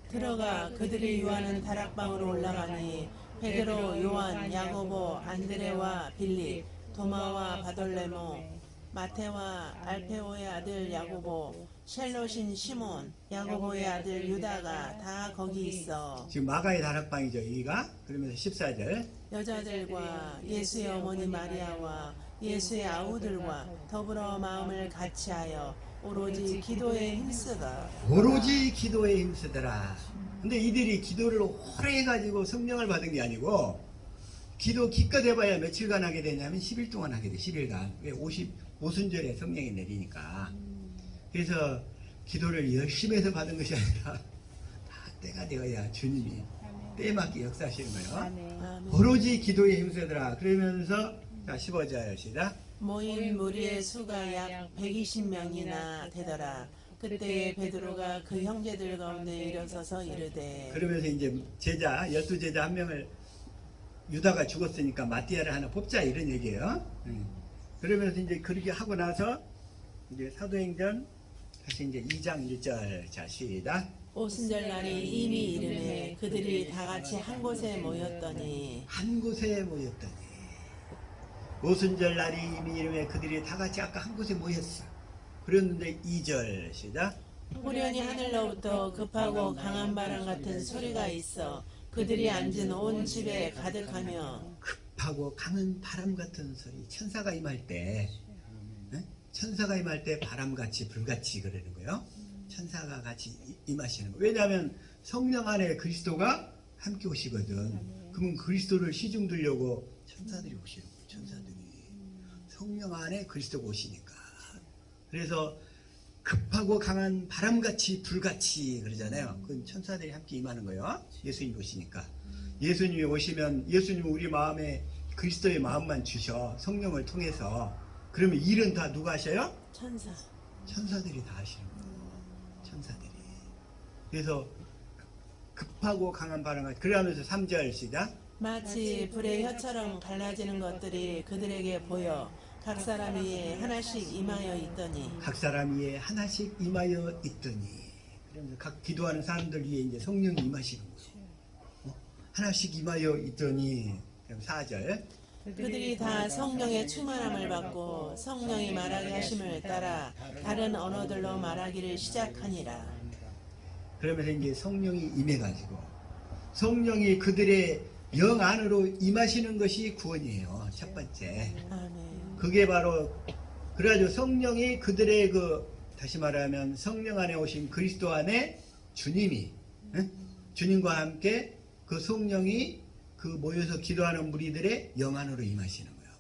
들어가 그들이 유하는 다락방으로 올라가니 베드로, 요한, 야고보, 안드레와 빌립, 도마와 바돌레모, 마테와 알페오의 아들 야고보, 셀롯인 시몬, 야고보의 아들 유다가 다 거기 있어. 지금 마가의 다락방이죠. 여기가. 그러면서 14절. 여자들과 예수의 어머니 마리아와 예수의 아우들과 더불어 마음을 같이하여 오로지 기도에 힘쓰다. 오로지 기도에 힘쓰더라. 근데 이들이 기도를 오래 해가지고 성령을 받은 게 아니고 기도 기껏 해봐야 며칠간 하게 되냐면 10일 동안 하게 돼. 10일간. 왜 50오순절에 성령이 내리니까. 그래서 기도를 열심히 해서 받은 것이 아니라 다 때가 되어야 주님이 때에 맞게 역사하시는 거예요. 아멘. 오로지 기도에 힘쓰더라. 그러면서 자 15절 시작. 모인 무리의 수가 약 120명이나 되더라. 그때 베드로가 그 형제들 가운데 일어서서 이르되. 그러면서 이제 제자 12제자 한 명을 유다가 죽었으니까 마띠아를 하나 뽑자 이런 얘기예요. 그러면서 이제 그렇게 하고 나서 이제 사도행전 다시 이제 2장 1절. 자, 시작. 오순절날이 이미 이르매 그들이 다 같이 한 곳에 모였더니 한 곳에 모였더니. 오순절 날이 이미 이르매 그들이 다 같이 아까 한 곳에 모였어. 그랬는데 2절 시작. 후련히 하늘로부터 급하고 강한 바람 같은 소리가 있어 그들이 앉은 온 집에 가득하며 급하고 강한 바람 같은 소리. 천사가 임할 때, 예? 천사가 임할 때 바람같이 불같이 그러는 거예요. 천사가 같이 임하시는 거예요. 왜냐하면 성령 안에 그리스도가 함께 오시거든. 그러면 그리스도를 시중 들려고 천사들이 오시는 거예요. 천사들이 성령 안에 그리스도가 오시니까. 그래서 급하고 강한 바람같이 불같이 그러잖아요. 그건 천사들이 함께 임하는 거예요. 예수님 오시니까. 예수님이 오시면 예수님은 우리 마음에 그리스도의 마음만 주셔. 성령을 통해서. 그러면 일은 다 누가 하셔요? 천사. 천사들이 다 하시는 거예요. 천사들이. 그래서 급하고 강한 바람같이. 그러면서 3절 시작. 마치 불의 혀처럼 갈라지는 것들이 그들에게 보여 각 사람 위에 하나씩 임하여 있더니 각 사람 위에 하나씩 임하여 있더니. 그러면서 각 기도하는 사람들 위에 이제 성령이 임하시는 거예요. 하나씩 임하여 있더니. 그럼 4절. 그들이 다 성령의 충만함을 받고 성령이 말하게 하심을 따라 다른 언어들로 말하기를 시작하니라. 그러면서 이제 성령이 임해가지고 성령이 그들의 영 안으로 임하시는 것이 구원이에요. 첫 번째. 아멘. 그게 바로 그래가지고 성령이 그들의 다시 말하면 성령 안에 오신 그리스도 안에 주님이 주님과 함께 그 성령이 그 모여서 기도하는 무리들의 영 안으로 임하시는 거예요.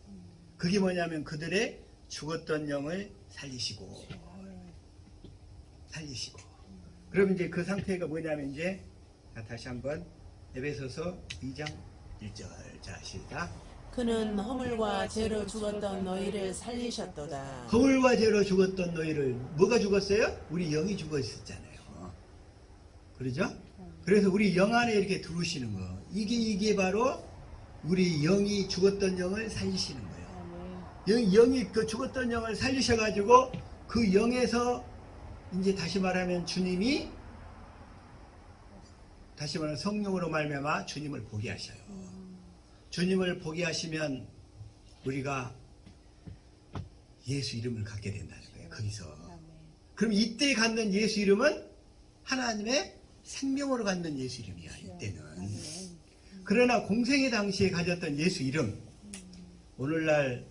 그게 뭐냐면 그들의 죽었던 영을 살리시고 그럼 이제 그 상태가 뭐냐면 이제 다시 한번 에베소서 2장 1절. 자, 시작. 그는 허물과 죄로 죽었던 너희를 살리셨도다. 허물과 죄로 죽었던 너희를. 뭐가 죽었어요? 우리 영이 죽었었잖아요. 그러죠? 그래서 우리 영 안에 이렇게 들어오시는 거. 이게 바로 우리 영이 죽었던 영을 살리시는 거예요. 영이 그 죽었던 영을 살리셔가지고 그 영에서 이제 다시 말하면 주님이 다시 말하면 성령으로 말미암아 주님을 보게 하셔요. 주님을 보게 하시면 우리가 예수 이름을 갖게 된다는 거예요. 거기서. 그럼 이때 갖는 예수 이름은 하나님의 생명으로 갖는 예수 이름이야. 이때는. 그러나 공생의 당시에 가졌던 예수 이름, 오늘날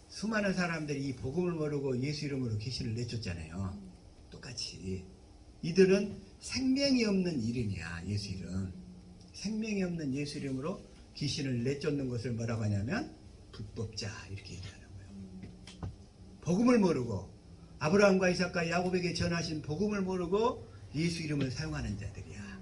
수많은 사람들이 이 복음을 모르고 예수 이름으로 계시를 내쫓잖아요. 똑같이. 이들은 생명이 없는 이름이야. 예수 이름. 생명이 없는 예수 이름으로 귀신을 내쫓는 것을 뭐라고 하냐면 불법자 이렇게 얘기하는 거예요. 복음을 모르고 아브라함과 이삭과 야곱에게 전하신 복음을 모르고 예수 이름을 사용하는 자들이야.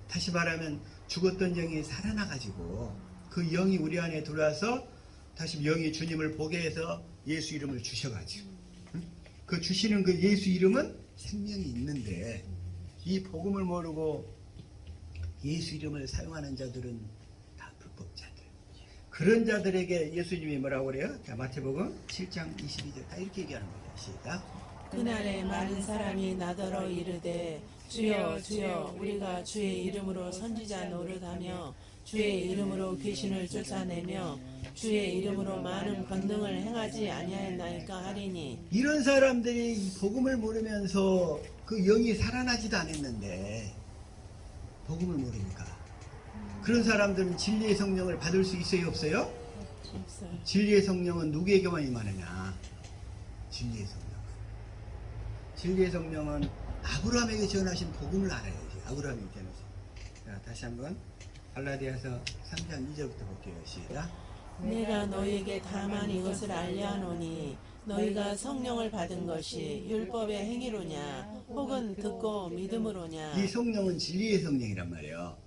다시 말하면 죽었던 영이 살아나가지고 그 영이 우리 안에 들어와서 다시 영이 주님을 보게 해서 예수 이름을 주셔가지고 그 주시는 그 예수 이름은 생명이 있는데 이 복음을 모르고 예수 이름을 사용하는 자들은 다 불법자들. 그런 자들에게 예수님이 뭐라고 그래요? 자, 마태복음 7장 22절 다 이렇게 얘기하는 거죠. 시작. 그날에 많은 사람이 나더러 이르되 주여 주여 우리가 주의 이름으로 선지자 노릇하며 주의 이름으로 귀신을 쫓아내며 주의 이름으로 많은 권능을 행하지 아니하였나이까 하리니. 이런 사람들이 이 복음을 모르면서 그 영이 살아나지도 않았는데 복음을 모르니까 그런 사람들은 진리의 성령을 받을 수 있어요 없어요? 없어요. 진리의 성령은 누구에게만 임하느냐? 진리의 성령은 아브라함에게 전하신 복음을 알아야지. 아브라함에게 전하신. 자, 다시 한번 갈라디아서 3장 2절부터 볼게요. 시작. 내가 너희에게 다만 이것을 알려하노니 너희가 성령을 받은 것이 율법의 행위로냐 혹은 듣고 믿음으로냐. 이 성령은 진리의 성령이란 말이에요.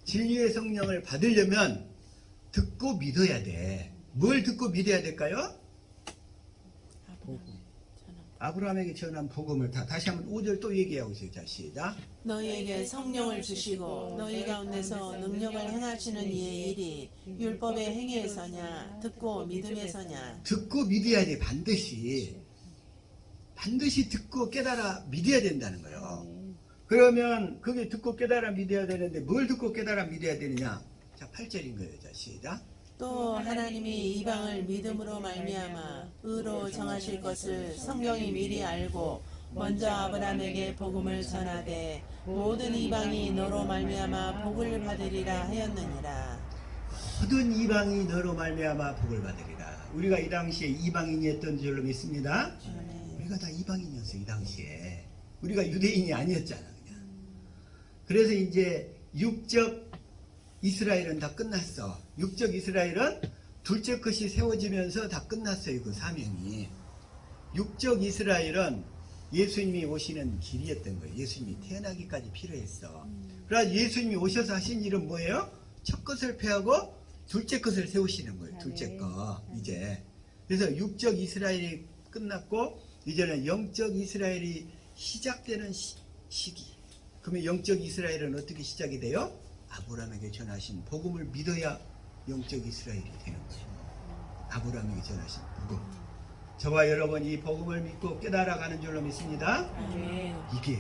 진리의 성령을 받으려면 듣고 믿어야 돼. 뭘 듣고 믿어야 될까요? 아브라함에게 전한 복음을 다시 한번 5절 또 얘기하고 있어요. 자, 시작. 너희에게 성령을 주시고 너희 가운데서 능력을 행하시는 이의 일이 율법의 행위에서냐 듣고 믿음에서냐. 듣고 믿어야 돼. 반드시 반드시 듣고 깨달아 믿어야 된다는 거예요. 그러면 그게 듣고 깨달아 믿어야 되는데 뭘 듣고 깨달아 믿어야 되느냐? 자, 8절인 거예요. 자, 시작. 또 하나님이 이방을 믿음으로 말미암아 의로 정하실 것을 성경이 미리 알고 먼저 아브라함에게 복음을 전하되 모든 이방이 너로 말미암아 복을 받으리라 하였느니라. 모든 이방이 너로 말미암아 복을 받으리라. 우리가 이 당시에 이방인이었던 줄로 믿습니다. 우리가 다 이방인이었어요. 이 당시에 우리가 유대인이 아니었잖아. 그냥. 그래서 이제 육적 이스라엘은 다 끝났어. 육적 이스라엘은 둘째 것이 세워지면서 다 끝났어요. 그 사명이. 육적 이스라엘은 예수님이 오시는 길이었던 거예요. 예수님이 태어나기까지 필요했어. 그래서 예수님이 오셔서 하신 일은 뭐예요? 첫 것을 폐하고 둘째 것을 세우시는 거예요. 둘째 거 이제. 그래서 육적 이스라엘이 끝났고 이제는 영적 이스라엘이 시작되는 시기. 그러면 영적 이스라엘은 어떻게 시작이 돼요? 아브라함에게 전하신 복음을 믿어야 영적 이스라엘이 되는 거예요. 아브라함에게 전하신 복음. 저와 여러분 이 복음을 믿고 깨달아가는 줄로 믿습니다. 이게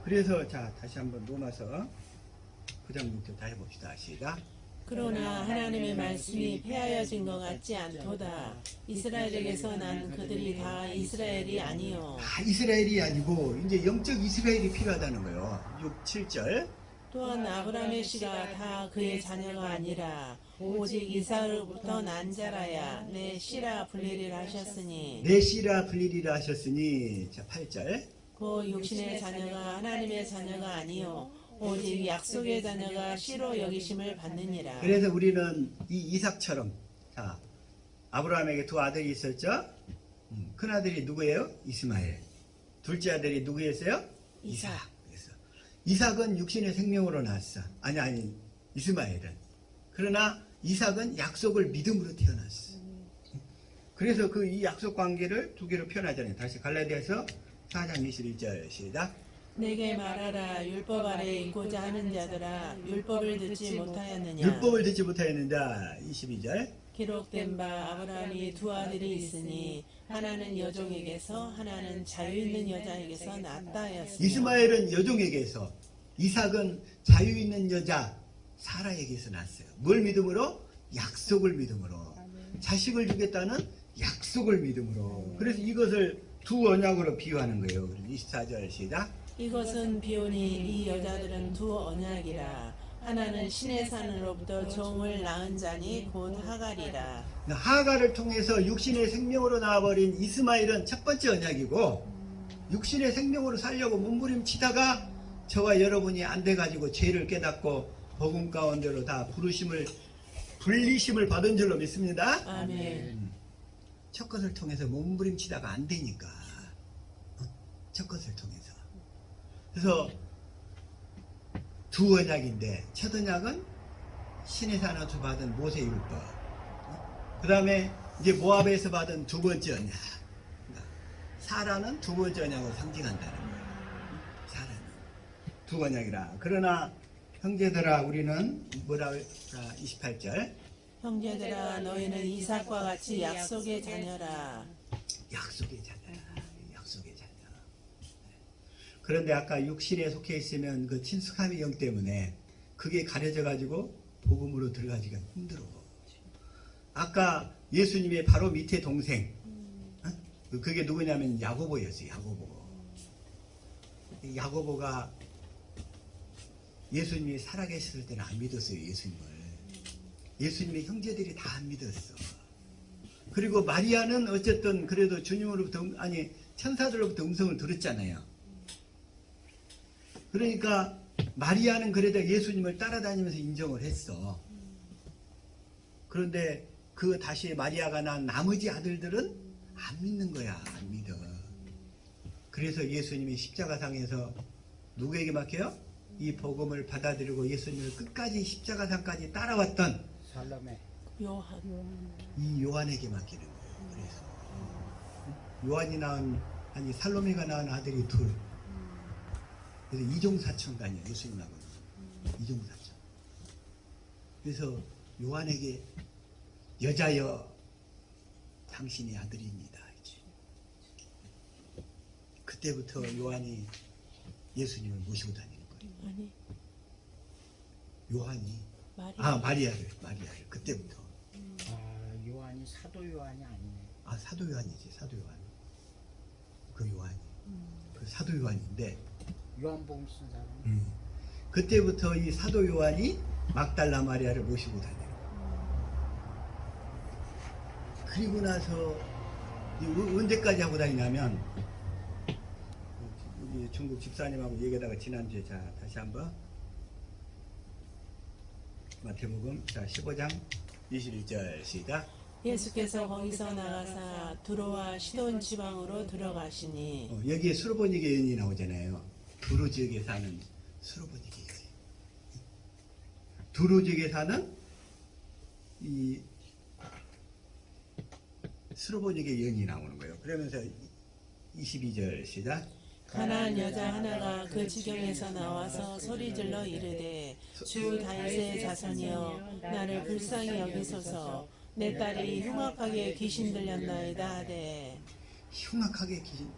그래서 자 다시 한번 로마서 9장부터 다 해봅시다. 시작. 그러나 하나님의 말씀이 폐하여진 것 같지 않도다. 이스라엘에게서 난 그들이 다 이스라엘이 아니요. 다 이스라엘이 아니고 이제 영적 이스라엘이 필요하다는 거예요. 6, 7절. 또한 아브라함의 씨가 다 그의 자녀가 아니라 오직 이삭으로부터 난 자라야 내 씨라 불리리라 하셨으니 내 씨라 불리리라 하셨으니 자 8절. 그 육신의 자녀가 하나님의 자녀가 아니요 오직 약속의 자녀가 씨로 여기심을 받느니라. 그래서 우리는 이 이삭처럼 자 아브라함에게 두 아들이 있었죠. 큰 아들이 누구예요? 이스마엘. 둘째 아들이 누구였어요? 이삭. 그래서 이삭은 육신의 생명으로 낳았어. 아니 이스마엘은. 그러나 이삭은 약속을 믿음으로 태어났어. 그래서 그 이 약속 관계를 두 개로 표현하잖아요. 다시 갈라디아서 4장 21절 시작. 내게 말하라 율법 아래 있고자 하는 자들아 율법을 듣지 못하였느냐. 율법을 듣지 못하였는 자 22절. 기록된 바 아브라함이 두 아들이 있으니 하나는 여종에게서 하나는 자유 있는 여자에게서 낳았다 하였으며 이스마엘은 여종에게서 이삭은 자유 있는 여자 사라에게서 낳았어요. 뭘 믿음으로? 약속을 믿음으로. 자식을 주겠다는 약속을 믿음으로. 그래서 이것을 두 언약으로 비유하는 거예요. 24절 시작. 이것은 비오니 이 여자들은 두 언약이라. 하나는 신의 산으로부터 종을 낳은 자니 곧 하갈이라. 하갈을 통해서 육신의 생명으로 나와버린 이스마엘은 첫 번째 언약이고 육신의 생명으로 살려고 몸부림치다가 저와 여러분이 안 돼가지고 죄를 깨닫고 복음 가운데로 다 분리심을 받은 줄로 믿습니다. 아멘. 첫 것을 통해서 몸부림치다가 안 되니까 첫 것을 통해서 그래서 두 언약인데 첫 언약은 신의 산에서 받은 모세율법, 그 다음에 이제 모압에서 받은 두 번째 언약. 사라는 두 번째 언약을 상징한다는 거예요. 사라는 두 언약이라. 그러나 형제들아 우리는 뭐라 28절. 형제들아 너희는 이삭과 같이 약속의 자녀라. 약속의 자녀라. 약속의 자녀. 그런데 아까 육신에 속해 있으면 그 친숙함의 영 때문에 그게 가려져 가지고 복음으로 들어가기가 힘들어. 아까 예수님의 바로 밑에 동생 그게 누구냐면 야고보였어요. 야고보가 예수님이 살아계셨을 때는 안 믿었어요. 예수님의 형제들이 다 안 믿었어. 그리고 마리아는 어쨌든 그래도 주님으로부터 천사들로부터 음성을 들었잖아요. 그러니까 마리아는 그래도 예수님을 따라다니면서 인정을 했어. 그런데 그 다시 마리아가 낳은 나머지 아들들은 안 믿는 거야. 안 믿어. 그래서 예수님이 십자가상에서 누구에게 맡겨요? 이 복음을 받아들이고 예수님을 끝까지 십자가상까지 따라왔던 살롬에 요한. 이 요한에게 맡기는 거예요. 그래서 요한이 낳은 살로메가 낳은 아들이 둘. 그래서 이종사촌간이에요. 예수님하고는 이종사촌. 그래서 요한에게 여자여 당신의 아들입니다. 그때부터 요한이 예수님을 모시고 다니는 거예요. 아니, 요한이 말이 마리아를 그때부터. 요한이 사도 요한이 아니네. 사도 요한이지, 사도 요한. 그 요한이 그 사도 요한인데 요한복음 쓴 사람. 그때부터 이 사도 요한이 막달라 마리아를 모시고 다녀요. 그리고 나서 언제까지 하고 다니냐면 우리 중국 집사님하고 얘기하다가 지난주에 자 다시 한번 마태복음 15장 21절 시작. 예수께서 거기서 나가사 두로와 시돈 지방으로 들어가시니 여기에 수로보니게 여인이 나오잖아요. 두로 지역에 사는 수로보니게 여인. 두로 지역에 사는 이 수로보니게 여인이 나오는 거예요. 그러면서 22절 시작. 가나안 여자 하나가 그 지경에서 나와서 소리질러 이르되 주 다윗의 자손이여 나를 불쌍히 여기소서 내 딸이 흉악하게 귀신 들렸나이다 하되. 흉악하게 귀신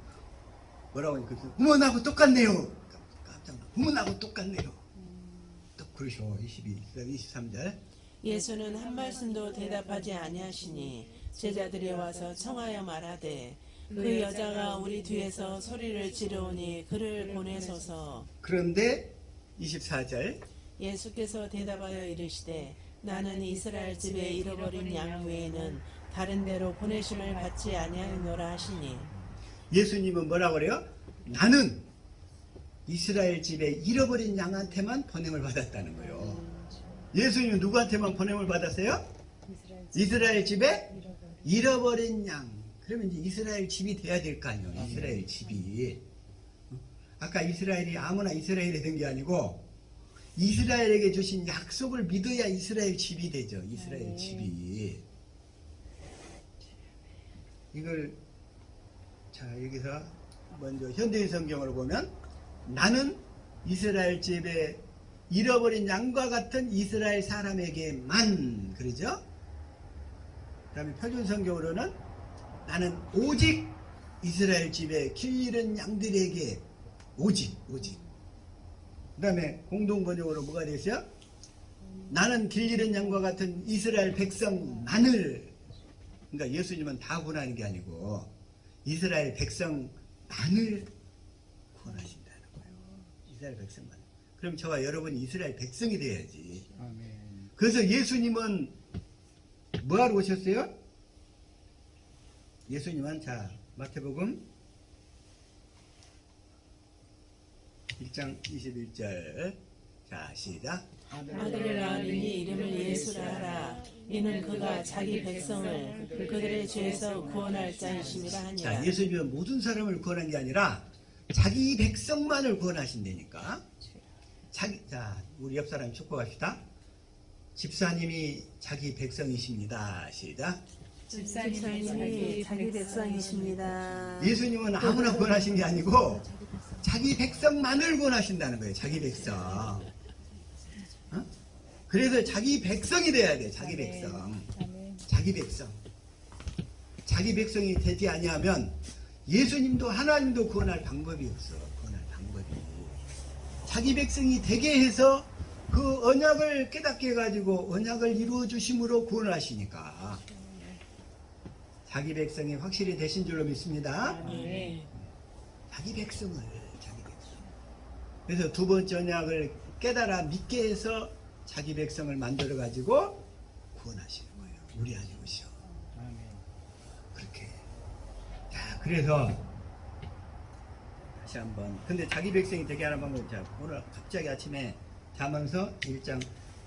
뭐라고 하니까 어머 나하고 똑같네요. 깜짝 놀라. 어머 나하고 똑같네요. 또 그러셔. 23절. 예수는 한 말씀도 대답하지 아니하시니 제자들이 와서 청하여 말하되 그 여자가 우리 뒤에서 소리를 지르오니 그를 보내소서. 그런데 24절. 예수께서 대답하여 이르시되 나는 이스라엘 집에 잃어버린 양 외에는 다른 데로 보내심을 받지 아니하노라 하시니. 예수님은 뭐라고 그래요? 나는 이스라엘 집에 잃어버린 양한테만 보냄을 받았다는 거예요. 예수님은 누구한테만 보냄을 받았어요? 이스라엘 집에 잃어버린 양. 그러면 이제 이스라엘 집이 돼야 될 거 아니에요. 이스라엘 집이. 아까 이스라엘이 아무나 이스라엘이 된 게 아니고 이스라엘에게 주신 약속을 믿어야 이스라엘 집이 되죠. 이스라엘 집이. 이걸 자 여기서 먼저 현대인 성경으로 보면 나는 이스라엘 집에 잃어버린 양과 같은 이스라엘 사람에게만 그러죠. 그 다음에 표준 성경으로는 나는 오직 이스라엘 집에 길 잃은 양들에게 오직 그 다음에 공동번역으로 뭐가 되죠? 나는 길 잃은 양과 같은 이스라엘 백성만을. 그러니까 예수님은 다 구원하는 게 아니고 이스라엘 백성만을 구원하신다는 거예요. 이스라엘 백성만. 그럼 저와 여러분이 이스라엘 백성이 돼야지. 아멘. 그래서 예수님은 뭐하러 오셨어요? 예수님은 자 마태복음 1장 21절 자 시작. 아들을 낳으니 이름을 예수라 하라. 이는 그가 자기 백성을 그들의 죄에서 구원할 자이심이라 하니라. 자, 예수님은 모든 사람을 구원한 게 아니라 자기 백성만을 구원하신다니까. 자, 우리 옆 사람 축복합시다. 집사님이 자기 백성이십니다. 시작. 집사님이 자기 백성이십니다. 예수님은 아무나 구원하신 게 아니고 자기 백성만을 구원하신다는 거예요. 자기 백성. 어? 그래서 자기 백성이 돼야 돼. 자기 백성. 자기 백성. 자기 백성이 되지 아니하면 예수님도 하나님도 구원할 방법이 없어. 구원할 방법이. 자기 백성이 되게 해서 그 언약을 깨닫게 해가지고 언약을 이루어 주심으로 구원을 하시니까 자기 백성이 확실히 되신 줄로 믿습니다. 자기 백성을 자기 백성. 그래서 두 번째 언약을 깨달아 믿게 해서 자기 백성을 만들어 가지고 구원하시는 거예요. 우리 안에 오셔. 아멘. 그렇게. 자, 그래서 다시 한번. 근데 자기 백성이 되게 하는 방법. 자, 오늘 갑자기 아침에 잠언서 1장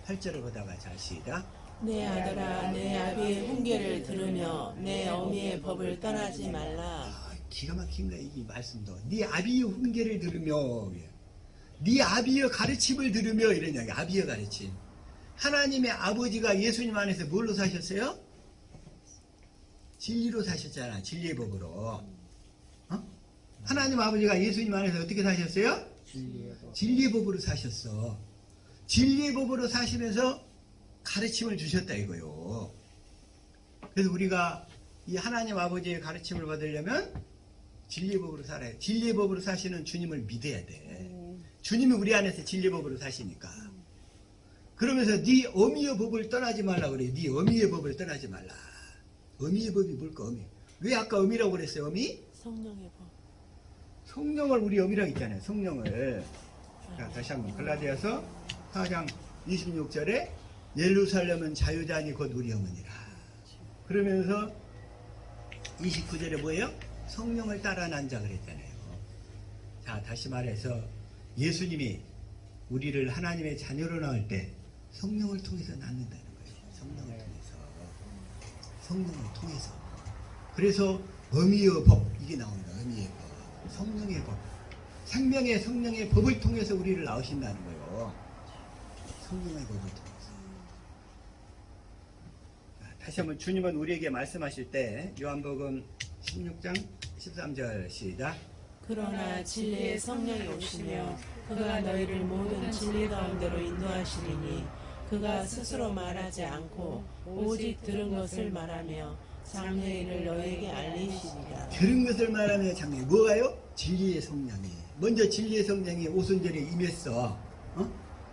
8절을 보다가 자 시작. 내 아들아 내 아비의 훈계를 들으며 내 어미의 법을 떠나지 말라. 기가 막힌 거야 이 말씀도. 네 아비의 훈계를 들으며 네 아비의 가르침을 들으며 이런 이야기. 아비의 가르침. 하나님의 아버지가 예수님 안에서 뭘로 사셨어요? 진리로 사셨잖아. 진리의 법으로. 어? 하나님 아버지가 예수님 안에서 어떻게 사셨어요? 진리의 법으로 사셨어. 진리의 법으로 사시면서 가르침을 주셨다 이거요. 그래서 우리가 이 하나님 아버지의 가르침을 받으려면 진리의 법으로 살아야 돼. 진리의 법으로 사시는 주님을 믿어야 돼. 주님이 우리 안에서 진리의 법으로 사시니까. 그러면서 네 어미의 법을 떠나지 말라 그래. 네 어미의 법을 떠나지 말라. 어미의 법이 뭘까? 어미. 왜 아까 어미라고 그랬어요? 어미? 성령의 법. 성령을 우리 어미라고 했잖아요. 성령을. 자, 다시 한번 갈라디아서 4장 26절에 예루살렘은 자유자니 곧 우리 어머니라. 그러면서 29절에 뭐예요? 성령을 따라 난 자 그랬잖아요. 자, 다시 말해서 예수님이 우리를 하나님의 자녀로 낳을 때 성령을 통해서 낳는다는 거예요. 성령을 통해서. 성령을 통해서. 그래서 어미의 법, 이게 나옵니다. 어미의 법. 성령의 법. 생명의 성령의 법을 통해서 우리를 낳으신다는 거예요. 성령의 법을 통해서. 자, 다시 한번 주님은 우리에게 말씀하실 때 요한복음 16장 13절 시작. 그러나 진리의 성령이 오시며 그가 너희를 모든 진리 가운데로 인도하시리니 그가 스스로 말하지 않고 오직 들은 것을 말하며 장래의 일을 너희에게 알리시리라. 들은 것을 말하며 장래 뭐가요? 진리의 성령이. 먼저 진리의 성령이 오순절에 임했어.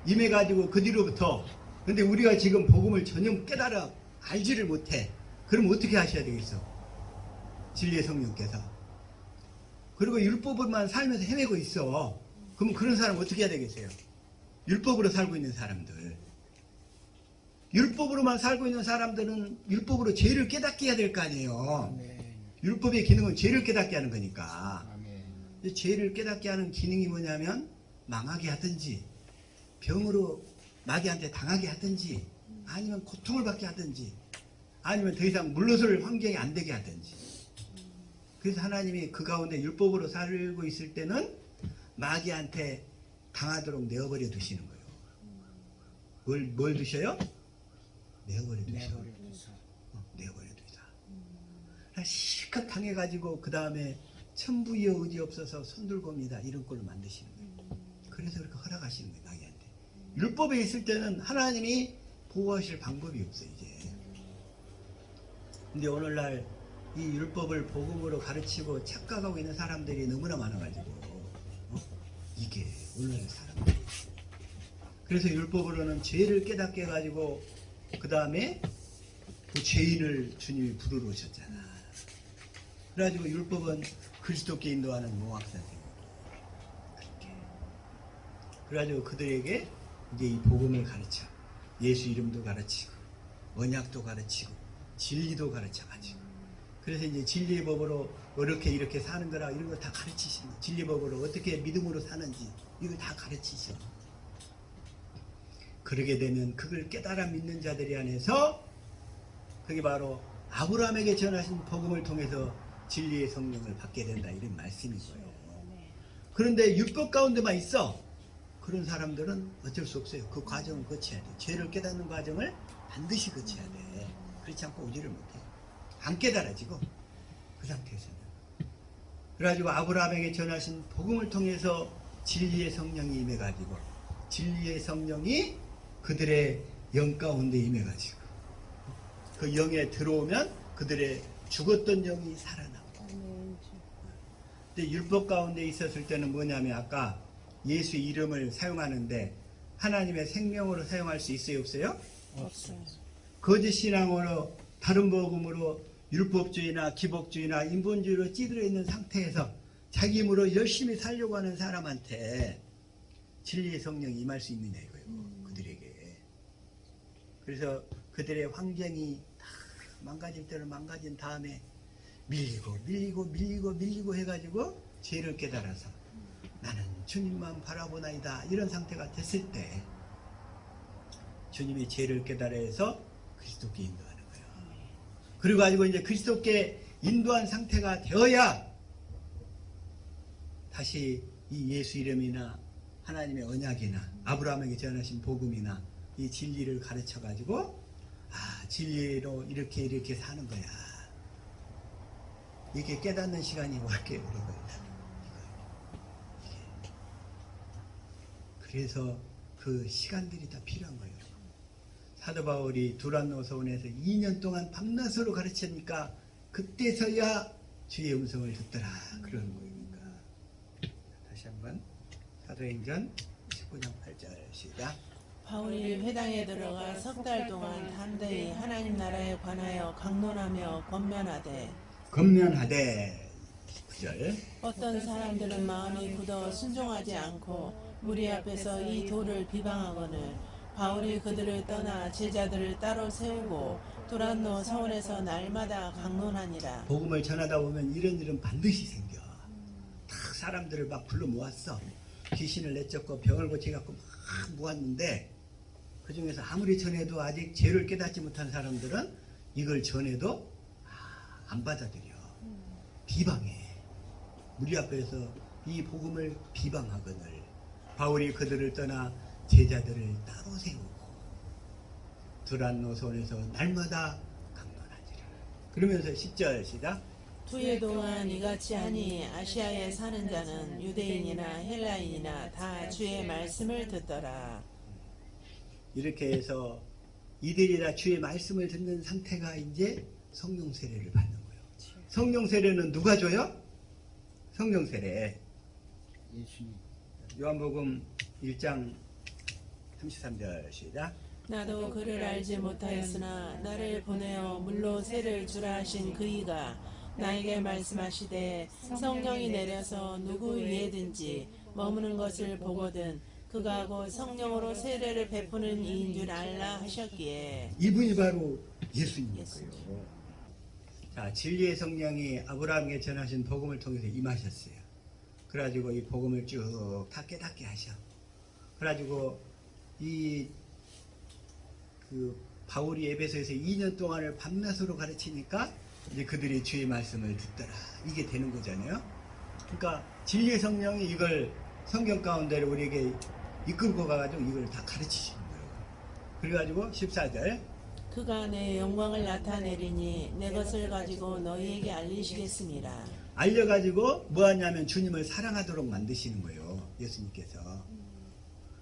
임해가지고 그 뒤로부터. 근데 우리가 지금 복음을 전혀 깨달아 알지를 못해. 그럼 어떻게 하셔야 되겠어? 진리의 성령께서. 그리고 율법으로만 살면서 헤매고 있어. 그럼 그런 사람 어떻게 해야 되겠어요? 율법으로 살고 있는 사람들. 율법으로만 살고 있는 사람들은 율법으로 죄를 깨닫게 해야 될 거 아니에요. 아멘. 율법의 기능은 죄를 깨닫게 하는 거니까. 아멘. 죄를 깨닫게 하는 기능이 뭐냐면 망하게 하든지 병으로 마귀한테 당하게 하든지 아니면 고통을 받게 하든지 아니면 더 이상 물러설 환경이 안 되게 하든지. 그래서 하나님이 그 가운데 율법으로 살고 있을 때는 마귀한테 당하도록 내어버려 두시는 거예요. 뭘 두셔요? 내어버려 두셔. 내어버려 두자. 실컷 당해가지고 그 다음에 천부여 의지 없어서 손들고입니다. 이런 꼴로 만드시는 거예요. 그래서 그렇게 허락하시는 거예요. 마귀한테. 율법에 있을 때는 하나님이 보호하실 방법이 없어요. 이제. 근데 오늘날 이 율법을 복음으로 가르치고 착각하고 있는 사람들이 너무나 많아가지고 이게 오늘날 사람들. 그래서 율법으로는 죄를 깨닫게 해가지고 그 다음에 그 죄인을 주님이 부르러 오셨잖아. 그래가지고 율법은 그리스도께 인도하는 몽학선생님. 그렇게. 그래가지고 그들에게 이제 이 복음을 가르쳐. 예수 이름도 가르치고 언약도 가르치고 진리도 가르쳐가지고. 그래서 이제 진리의 법으로 이렇게 사는 거라 이런 거 다 가르치시는 거예요. 진리의 법으로 어떻게 믿음으로 사는지 이거 다 가르치셔. 그러게 되면 그걸 깨달아 믿는 자들이 안에서 그게 바로 아브라함에게 전하신 복음을 통해서 진리의 성령을 받게 된다 이런 말씀인 거예요. 그런데 율법 가운데만 있어. 그런 사람들은 어쩔 수 없어요. 그 과정을 거쳐야 돼. 죄를 깨닫는 과정을 반드시 거쳐야 돼. 그렇지 않고 오지를 못해. 안 깨달아지고 그 상태에서는. 그래가지고 아브라함에게 전하신 복음을 통해서 진리의 성령이 임해가지고 진리의 성령이 그들의 영 가운데 임해가지고 그 영에 들어오면 그들의 죽었던 영이 살아나고. 근데 율법 가운데 있었을 때는 뭐냐면 아까 예수 이름을 사용하는데 하나님의 생명으로 사용할 수 있어요? 없어요? 없어요. 거짓 신앙으로 다른 복음으로 율법주의나 기복주의나 인본주의로 찌들어 있는 상태에서 자기 힘으로 열심히 살려고 하는 사람한테 진리의 성령이 임할 수 있느냐 이거예요. 그들에게. 그래서 그들의 환경이 다 망가질 때는 망가진 다음에 밀리고 해가지고 죄를 깨달아서 나는 주님만 바라보나이다 이런 상태가 됐을 때 주님이 죄를 깨달아서 그리스도께 인도하는 거예요. 그리고 가지고 이제 그리스도께 인도한 상태가 되어야 다시 이 예수 이름이나 하나님의 언약이나 아브라함에게 전하신 복음이나 이 진리를 가르쳐 가지고 진리로 이렇게 사는 거야. 이게 깨닫는 시간이 올게 오래 걸린다. 그래서 그 시간들이 다 필요한 거예요. 사도 바울이 두란노 서원에서 2년 동안 밤낮으로 가르치니까 그때서야 주의 음성을 듣더라 그러는 거니까. 다시 한번 사도행전 19장 8절 시작. 바울이 회당에 들어가 석 달 동안 담대히 하나님 나라에 관하여 강론하며 권면하되 9절. 어떤 사람들은 마음이 굳어 순종하지 않고 무리 앞에서 이 도를 비방하거늘 바울이 그들을 떠나 제자들을 따로 세우고 두란노 서원에서 날마다 강론하니라. 복음을 전하다 보면 이런 일은 반드시 생겨. 다 사람들을 막 불러 모았어. 귀신을 내쫓고 병을 고쳐갖고 막 모았는데 그 중에서 아무리 전해도 아직 죄를 깨닫지 못한 사람들은 이걸 전해도 안 받아들여. 비방해. 무리 앞에서 이 복음을 비방하거늘 바울이 그들을 떠나 제자들을 따로 세우고 두란노 손에서 날마다 강론하니라. 그러면서 10절 시작. 두해 동안 이같이 하니 아시아에 사는 자는 유대인이나 헬라인이나 다 주의 말씀을 듣더라. 이렇게 해서 이들이 다 주의 말씀을 듣는 상태가 이제 성령 세례를 받는 거예요. 성령 세례는 누가 줘요? 성령 세례. 예수님. 요한복음 1장 33절 시작. 나도 그를 알지 못하였으나 나를 보내어 물로 세를 주라 하신 그이가 나에게 말씀하시되 성령이 내려서 누구 위에든지 머무는 것을 보거든 그가 곧 성령으로 세례를 베푸는 이인 줄 알라 하셨기에. 이분이 바로 예수님이에요. 자, 진리의 성령이 아브라함에게 전하신 복음을 통해서 임하셨어요. 그래가지고 이 복음을 쭉 다 깨닫게 하셔. 그래가지고 바울이 에베소에서 2년 동안을 밤낮으로 가르치니까 이제 그들이 주의 말씀을 듣더라. 이게 되는 거잖아요. 그러니까 진리의 성령이 이걸 성경 가운데를 우리에게 이끌고 가가지고 이걸 다 가르치시는 거예요. 그래가지고 14절. 그가 내 영광을 나타내리니 내 것을 가지고 너희에게 알리시겠습니다. 알려가지고 뭐하냐면 주님을 사랑하도록 만드시는 거예요. 예수님께서.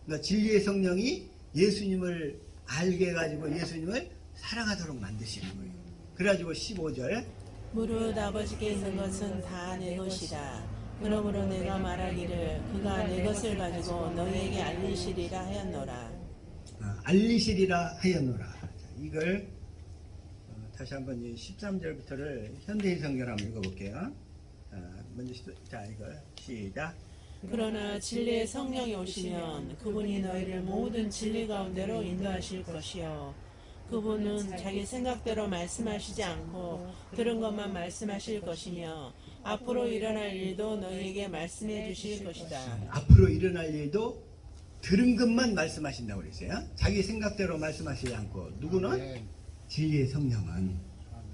그러니까 진리의 성령이 예수님을 알게 해가지고 예수님을 사랑하도록 만드시는 거예요. 그래가지고 15절. 무릇 아버지께 있는 것은 다 내 것이다. 그러므로 내가 말하기를 그가 내 것을 가지고 너희에게 알리시리라 하였노라. 알리시리라 하였노라. 자, 이걸 다시 한번 13절부터를 현대인 성경 한번 읽어볼게요. 먼저 이걸 시작. 그러나 진리의 성령이 오시면 그분이 너희를 모든 진리 가운데로 인도하실 것이요 그분은 자기 생각대로 말씀하시지 않고 들은 것만 말씀하실 것이며 앞으로 일어날 일도 너희에게 말씀해 주실 것이다. 앞으로 일어날 일도 들은 것만 말씀하신다고 그랬어요. 자기 생각대로 말씀하시지 않고. 누구는? 아멘. 진리의 성령은.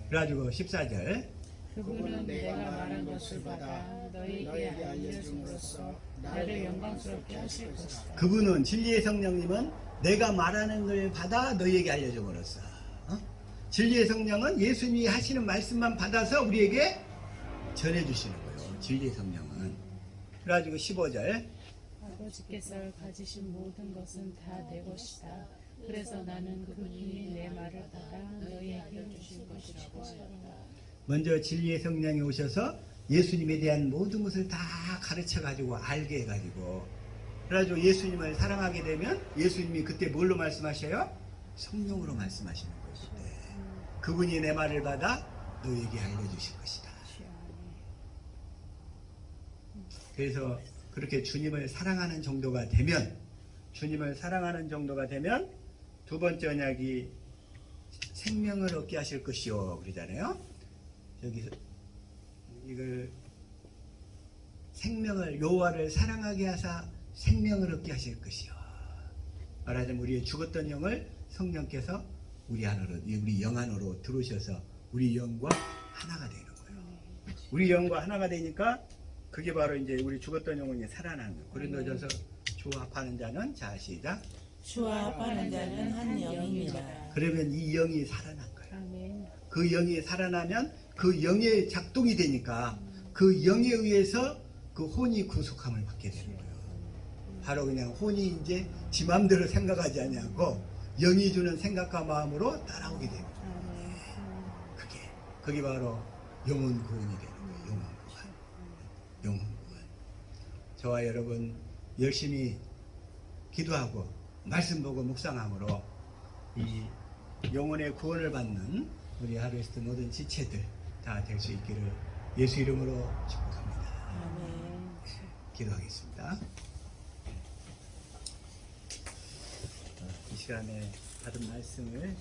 그래가지고 14절. 그분은 내가 말한 것을 받아 너희에게 알려줌으로써 나를 영광스럽게 하실 것이다. 그분은 진리의 성령님은 내가 말하는 걸 받아 너희에게 알려줌으로써. 진리의 성령은 예수님이 하시는 말씀만 받아서 우리에게 전해주시는 거예요. 진리의 성령은. 그래가지고 15절. 아버지께서 가지신 모든 것은 다 내 것이다. 그래서 나는 그분이 내 말을 받아 너희에게 주실 것이라고 하였다. 먼저 진리의 성령이 오셔서 예수님에 대한 모든 것을 다 가르쳐가지고 알게 해가지고 그래가지고 예수님을 사랑하게 되면 예수님이 그때 뭘로 말씀하셔요? 성령으로 말씀하시는 것이대. 그분이 내 말을 받아 너에게 알려주실 것이다. 그래서 그렇게 주님을 사랑하는 정도가 되면 두 번째 언약이 생명을 얻게 하실 것이요 그러잖아요. 여기서 이걸 생명을 여호와를 사랑하게 하사 생명을 얻게 하실 것이요. 말하자면 우리의 죽었던 영을 성령께서 우리 안으로 우리 영 안으로 들어오셔서 우리 영과 하나가 되는 거예요. 우리 영과 하나가 되니까 그게 바로 이제 우리 죽었던 영혼이 살아나는 거예요. 고린도전서 주와 합하는 자는 자 시작. 주와 합하는 자는 한 영입니다. 그러면 이 영이 살아난 거예요. 아멘. 그 영이 살아나면 그 영의 작동이 되니까 그 영에 의해서 그 혼이 구속함을 받게 되는 거예요. 바로 그냥 혼이 이제 지 마음대로 생각하지 않냐고 영이 주는 생각과 마음으로 따라오게 됩니다. 그게 바로 영혼 구원이 되는 거예요. 영혼구원. 저와 여러분 열심히 기도하고 말씀 보고 묵상함으로 이 영혼의 구원을 받는 우리 하루에스트 모든 지체들 다 될 수 있기를 예수 이름으로 축복합니다. 아멘. 기도하겠습니다. 이 시간에 받은 말씀을